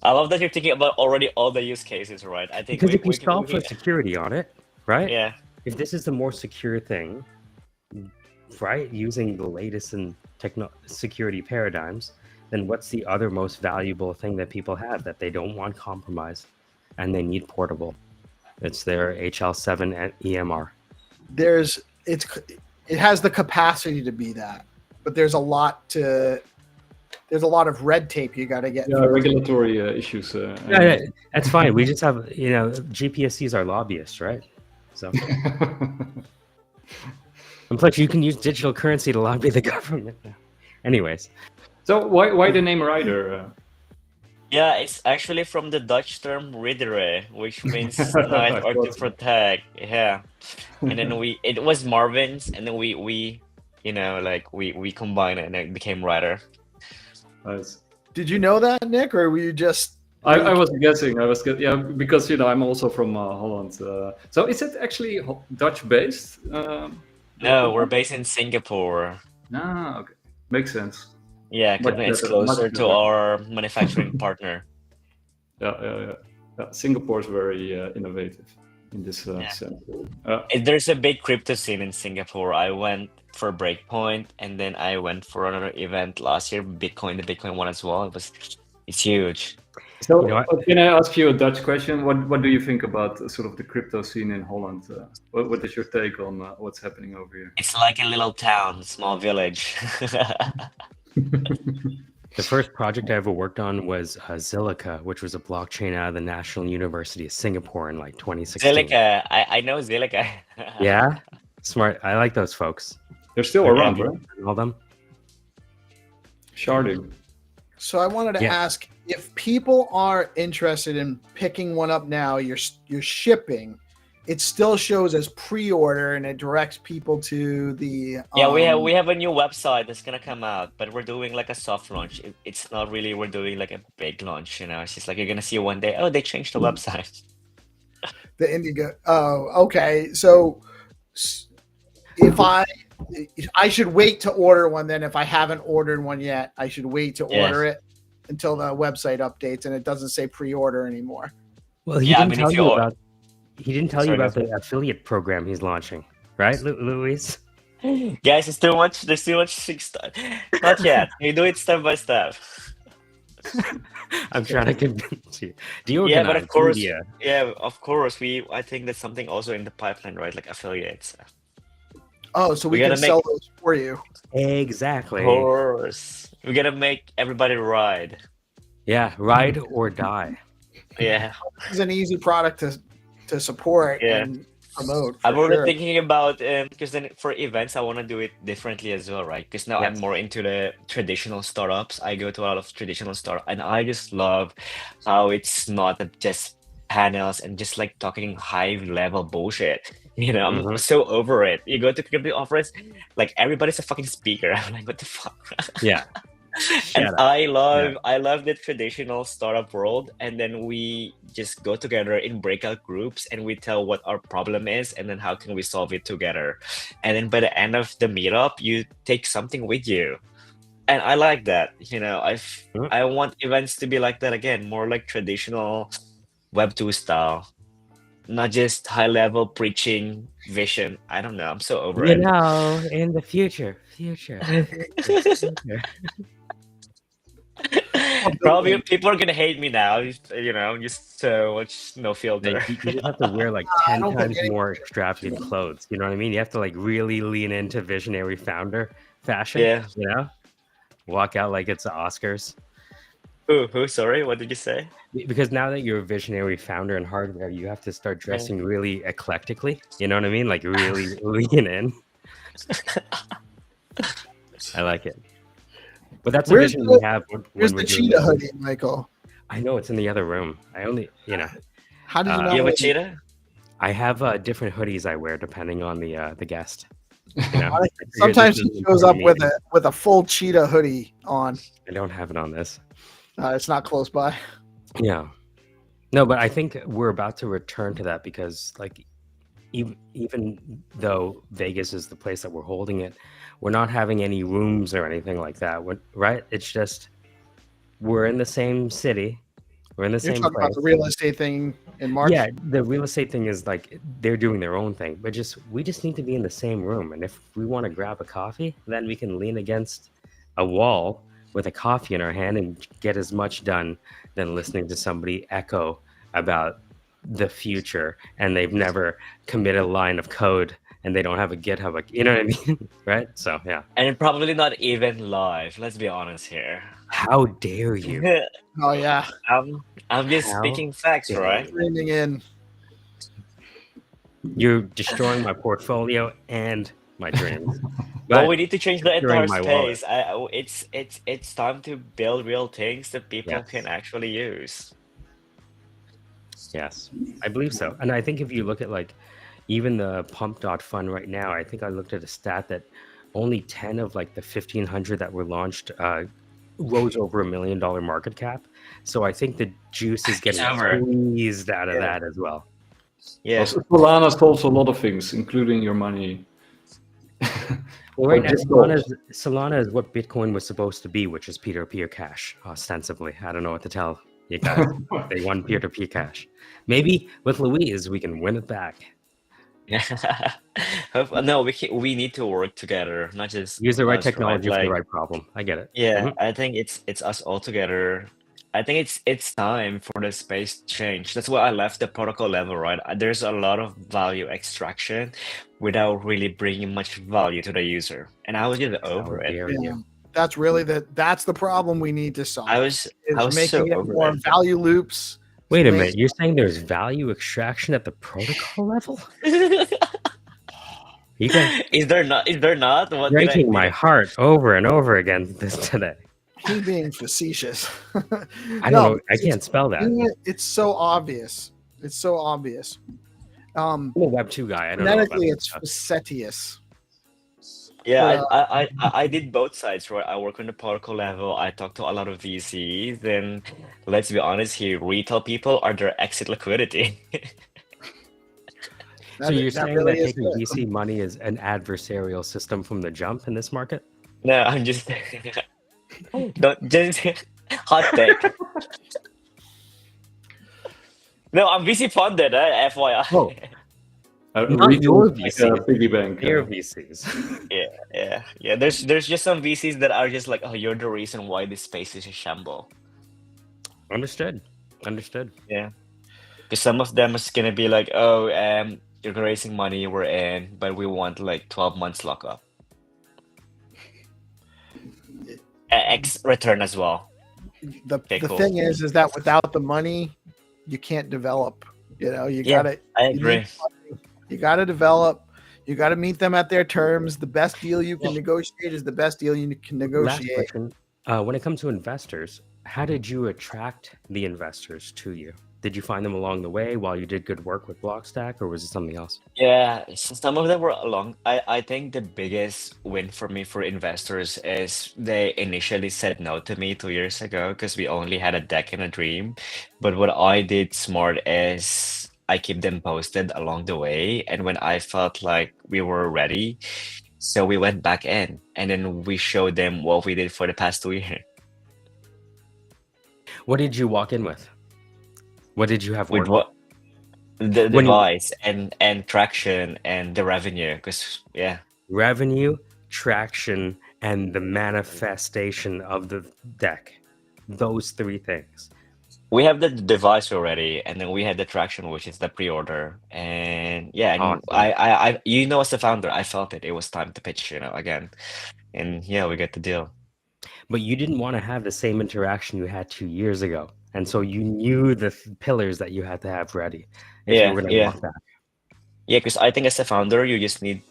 I love that you're thinking about already all the use cases, right? I think because if you solve for security on it, right? Yeah. If this is the more secure thing, right, using the latest in security paradigms, then what's the other most valuable thing that people have that they don't want compromised and they need portable? It's their HL7 and EMR. It has the capacity to be that, but there's a lot of red tape you got to get. Yeah, regulatory issues. Yeah, that's fine. We just have, GPSCs are lobbyists, right? So, and plus, you can use digital currency to lobby the government. Anyways, so why the name Ryder? Yeah, it's actually from the Dutch term "riddere," which means knight or to protect. Yeah, and then it was Marvin's, and then we combined it and it became Ryder. Nice. Did you know that, Nick, or were you just? I was guessing. Yeah, because I'm also from Holland. So is it actually Dutch based? No, we're based in Singapore. Ah, okay, makes sense. Yeah, because it's closer to our manufacturing partner. Yeah. Singapore is very innovative in this sense. There's a big crypto scene in Singapore. I went for Breakpoint, and then I went for another event last year, the Bitcoin one as well. It's huge. So, can I ask you a Dutch question? What do you think about sort of the crypto scene in Holland? What is your take on what's happening over here? It's like a little town, small village. The first project I ever worked on was Zilliqa, which was a blockchain out of the National University of Singapore in 2016. Zilliqa, I know Zilliqa. Yeah, smart. I like those folks. They're still around, right? All them. Sharding. So I wanted to Yeah. ask if people are interested in picking one up now, you're shipping. It still shows as pre-order and it directs people to the Yeah, we have a new website that's gonna come out, but we're doing like a soft launch. It's not really we're doing like a big launch, you know. It's just like you're gonna see one day, oh, they changed the website. the Indigo. Oh, okay. So if I should wait to order one, then if I haven't ordered one yet, I should wait to Yeah. order it until the website updates and it doesn't say pre-order anymore. Well, he Yeah, I didn't mean, tell if you you about. He didn't tell you Sorry, go about the affiliate program he's launching, right, Louise? guys, it's too much. There's too much stuff. Not yet. We do it step by step. I'm trying to convince you. Yeah, but of course, Media. yeah, of course. I think there's something also in the pipeline, right? Like affiliates. Oh, so we We can gotta sell those for you. Exactly. Of course, we gotta make everybody ride. Yeah, ride or die. Yeah, It's an easy product to support Yeah. and promote. I'm For already sure. thinking about because then for events I want to do it differently as well, right? Because now I'm Yes. more into the traditional startups. I go to a lot of traditional startups, and I just love how it's not just panels and just like talking high level bullshit. You know, I'm Mhm. so over it. You go to crypto offers, like everybody's a fucking speaker. I'm like, what the fuck? Yeah. And Shut up. I love the traditional startup world, and then we just go together in breakout groups and we tell what our problem is and then how can we solve it together. And then by the end of the meetup, you take something with you. And I like that. You know, Mm. I want events to be like that again, more like traditional Web2 style. Not just high level preaching vision. I don't know. I'm so over You it. know, in the future. Probably people are gonna hate me now. You know, just so much no filter. Like, you just have to wear like I 10 don't think times any- more extravagant clothes. You know what I mean? You have to like really lean into visionary founder fashion. Yeah. You know? Walk out like it's the Oscars. Who? Sorry, what did you say? Because now that you're a visionary founder in hardware, you have to start dressing really eclectically. You know what I mean? Like really lean in. I like it. But that's a Where's vision the- we have when Here's we're the doing cheetah it. hoodie, Michael. I know it's in the other room. I only, How did you know? You have a cheetah? I have different hoodies I wear depending on the guest. You know? Sometimes he shows up with it. a full cheetah hoodie on. I don't have it on this. It's not close by. Yeah. No, but I think we're about to return to that because, like, even though Vegas is the place that we're holding it, we're not having any rooms or anything like that, right? It's just we're in the same city. We're in the You're same talking place. about the real estate thing in March. Yeah, the real estate thing is like they're doing their own thing, but we just need to be in the same room. And if we want to grab a coffee, then we can lean against a wall with a coffee in our hand and get as much done than listening to somebody echo about the future and they've never committed a line of code and they don't have a GitHub, like, you know what I mean? Right? So yeah. And probably not even live. Let's be honest here. How dare you? Oh yeah. I'm just How speaking facts, dare right? Streaming in. You're destroying my portfolio and my dreams. But we need to change the securing entire my wallet. space. It's time to build real things that people Yes. can actually use. Yes, I believe so. And I think if you look at like even the pump.fund right now, I think I looked at a stat that only 10 of like the 1,500 that were launched rose over $1 million market cap. So I think the juice is getting over. squeezed out of Yeah. that as well. Yeah. Also, Solana solves a lot of things, including your money. Well, right Or now, just gold. Solana is what Bitcoin was supposed to be, which is peer-to-peer cash, ostensibly. I don't know what to tell you guys. They won peer-to-peer cash. Maybe with Louise, we can win it back. No, we need to work together, not just Use the right us, technology right? for the Like, right problem. I get it. yeah, Mhm. I think it's us all together. I think it's time for the space to change. That's why I left the protocol level, right? There's a lot of value extraction without really bringing much value to the user, and I was just How over it. dare Yeah. you? That's really that's the problem we need to solve. I was is making so it over more it. value loops. Wait a Make- minute. You're saying there's value extraction at the protocol level? You guys Is there not? What did I breaking my did I- heart over and over again this today. He's being facetious. I don't know. I can't spell that. It's so obvious. It's so obvious. I'm a Web 2 guy. I don't know. Phonetically, it's facetious. Yeah, I did both sides, right? I work on the protocol level. I talk to a lot of VCs, and let's be honest here, retail people are their exit liquidity. So you're saying that taking VC money is an adversarial system from the jump in this market? No, I'm just don't just hot take. No, I'm VC funded, FYI. Oh. Not your VC, piggy bank. Their VCs. Yeah. There's just some VCs that are just like, oh, you're the reason why this space is a shamble. Understood. Yeah, because some of them is gonna be like, oh, you're raising money, we're in, but we want like 12 months lockup. X return as well. The thing is that without the money, you can't develop. You know, I agree. You got to develop. You got to meet them at their terms. The best deal you can negotiate is the best deal you can negotiate. Last question. When it comes to investors, how did you attract the investors to you? Did you find them along the way while you did good work with Blockstack, or was it something else? Yeah, some of them were along. I think the biggest win for me for investors is they initially said no to me 2 years ago because we only had a deck and a dream. But what I did smart is I keep them posted along the way. And when I felt like we were ready, so we went back in and then we showed them what we did for the past 2 years. What did you walk in with? What did you have With what? The device and traction and the revenue, because revenue, traction, and the manifestation of the deck. Those three things. We have the device already, and then we had the traction, which is the pre-order. And Awesome. I you know, as a founder, I felt it was time to pitch, again. And yeah, we got the deal. But you didn't want to have the same interaction you had 2 years ago. And so you knew the pillars that you had to have ready. If you were going to walk back. Yeah, because I think as a founder, you're just a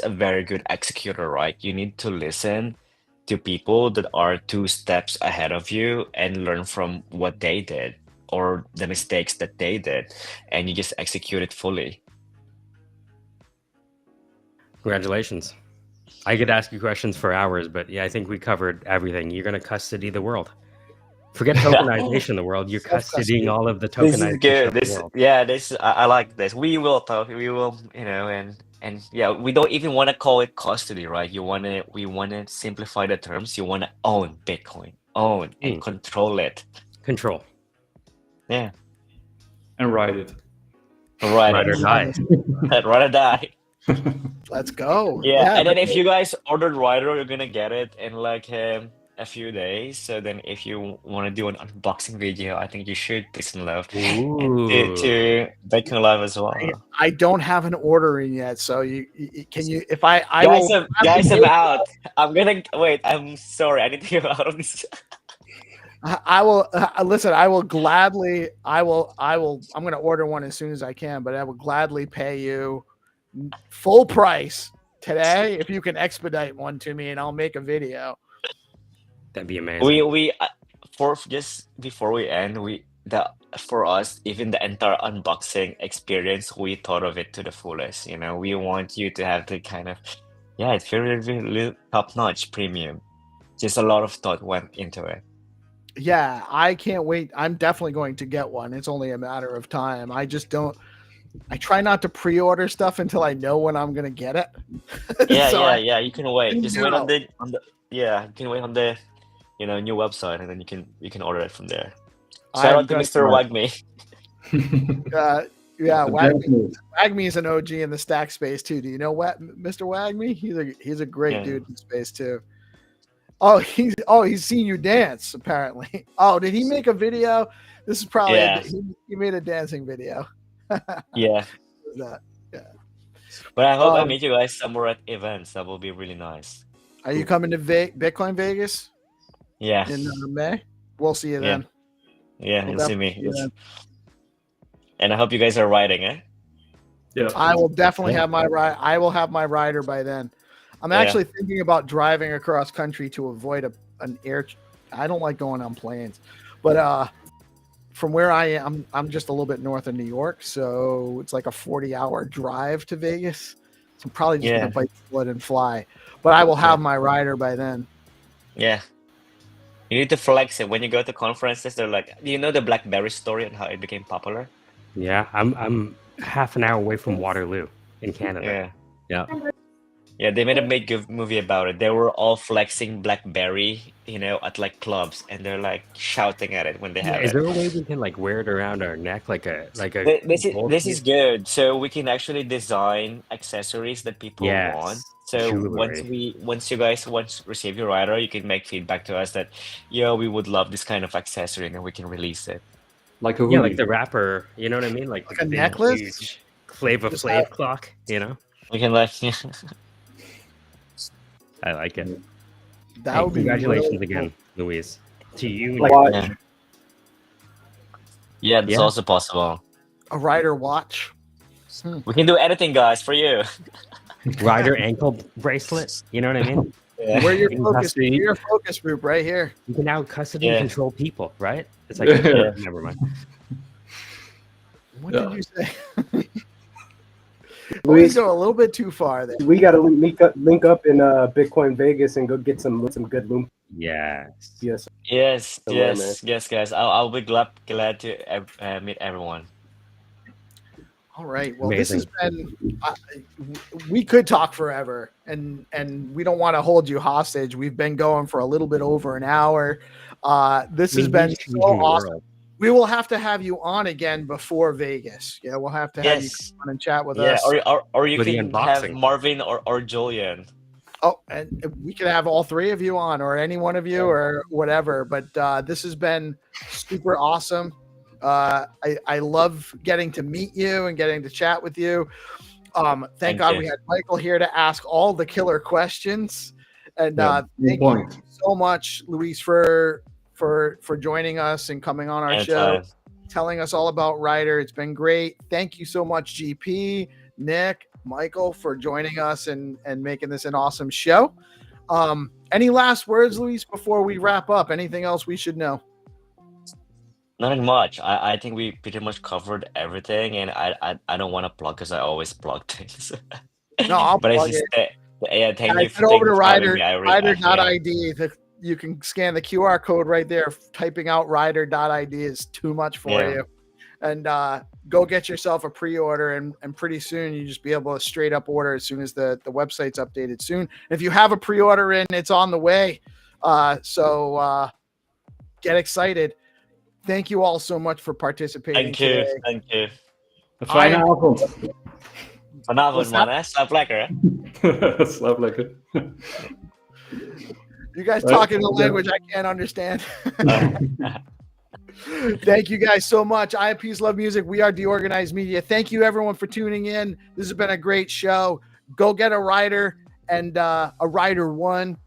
very good executor, right? You need to listen to people that are 2 steps ahead of you and learn from what they did or the mistakes that they did, and you just execute it fully. Congratulations. I could ask you questions for hours, but yeah, I think we covered everything. You're going to custody the world. Forget tokenization of the world. You're custodying all of the tokenization of the world. I like this. We will talk. We will, and yeah, we don't even want to call it custody, right? We want to simplify the terms. You want to own Bitcoin, and control it. Control. Yeah. And ride it. Ride or die. Ride or die. Let's go. Yeah, and then if you guys ordered Ryder, you're gonna get it in like a few days. So then if you want to do an unboxing video, I think you should Peace and Love and to Bitcoin Live as well. I don't have an order in yet, so can you if I guys, I'm out. I'm gonna wait. I'm sorry, I need to get out of this. I will listen. I will gladly. I'm going to order one as soon as I can, but I will gladly pay you full price today if you can expedite one to me, and I'll make a video. That'd be amazing. We for just before we end, for us, even the entire unboxing experience, we thought of it to the fullest. We want you to have the kind of it's very, very top notch premium. Just a lot of thought went into it. Yeah, I can't wait. I'm definitely going to get one. It's only a matter of time. I try not to pre-order stuff until I know when I'm gonna get it. Yeah. You can wait. Just wait on the you can wait on the new website, and then you can order it from there. Shout out to Mr. Wagme. Wagme is an OG in the stack space too. Do you know Mr. Wagme? He's a great dude in space too. Oh, he's seen you dance apparently. Oh, did he make a video? This is probably he made a dancing video. Yeah. But I hope I meet you guys somewhere at events. That will be really nice. Are you coming to Bitcoin Vegas? Yeah. In May? We'll see you then. Yeah, you'll see me. And I hope you guys are riding, eh? Yeah. I will definitely have my ride. I will have my rider by then. I'm actually thinking about driving across country to avoid an air. I don't like going on planes, but from where I am, I'm just a little bit north of New York, so it's like a 40-hour drive to Vegas. So I'm probably just gonna bite the bullet and fly. But I will have my rider by then. Yeah. You need to flex it when you go to conferences. They're like, do you know the BlackBerry story and how it became popular? Yeah, I'm half an hour away from Waterloo in Canada. Yeah. Yeah. Yeah, they made a good movie about it. They were all flexing BlackBerry, at like clubs, and they're like shouting at it when they Yeah, have is it. there a way we can like wear it around our neck like a gold This is piece? good. So we can actually design accessories that people want. Yes, So jewelry. once you guys receive your rider, you can make feedback to us that, yo, we would love this kind of accessory, and then we can release it. Like a Yeah, like hoodie. the rapper, you know what I mean? Like the Like a big, necklace. huge Flavor Just Flav clock, you know? We can like, I like it. That Hey, would be congratulations really again, Louise. To you and Like, your yeah, team. yeah, that's Yeah. also possible. cool. A rider watch. We can do anything, guys, for you. Rider ankle bracelet, you know what I mean? Yeah, We're your In focus. custody. We're your focus group right here. You can now custody and yeah, control people, right? It's like, yeah. never mind. What Yeah. did you say? Always Luis, go a little bit too far there. we got to link up in Bitcoin Vegas and go get some good loom. Yes. Yes, Yes, somewhere, man. yes, guys. I'll be glad to meet everyone. All right. Well, this has Amazing. been. We could talk forever, and we don't want to hold you hostage. We've been going for a little bit over an hour. This has been so awesome. We will have to have you on again before Vegas. Yeah, we'll have to have you come on and chat with us. Or you For the can have unboxing. Marvin or Julian. Oh, and we could have all three of you on, or any one of you, or whatever. But this has been super awesome. I love getting to meet you and getting to chat with you. Thank God we had Michael here to ask all the killer questions. And thank you so much, Louise, for joining us and coming on our show, telling us all about Ryder. It's been great. Thank you so much, GP, Nick, Michael, for joining us and making this an awesome show. Any last words, Louise, before we wrap up? Anything else we should know? Nothing much. I think we pretty much covered everything, and I don't want to plug because I always plug things. No, I'll but plug it's just it. yeah, thank you Head over to having me. Ryder.ID. You can scan the QR code right there. Typing out Ryder.ID is too much for you. And go get yourself a pre-order, and pretty soon you just be able to straight up order as soon as the website's updated soon. If you have a pre-order in, it's on the way. So get excited. Thank you all so much for participating today. Thank you. Fijne avond. Vanavond, man. Slaap lekker, hè? Slaap lekker. You guys talking a language I can't understand. Thank you guys so much. I am PeaceLoveMusic. We are Deorganized Media. Thank you everyone for tuning in. This has been a great show. Go get a rider and a Ryder One,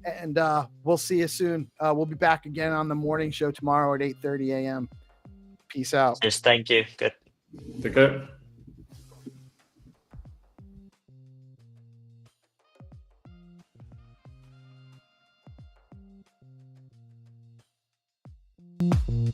and we'll see you soon. We'll be back again on the morning show tomorrow at 8:30 a.m. Peace out. Yes, thank you. Good. Take care. Thank you.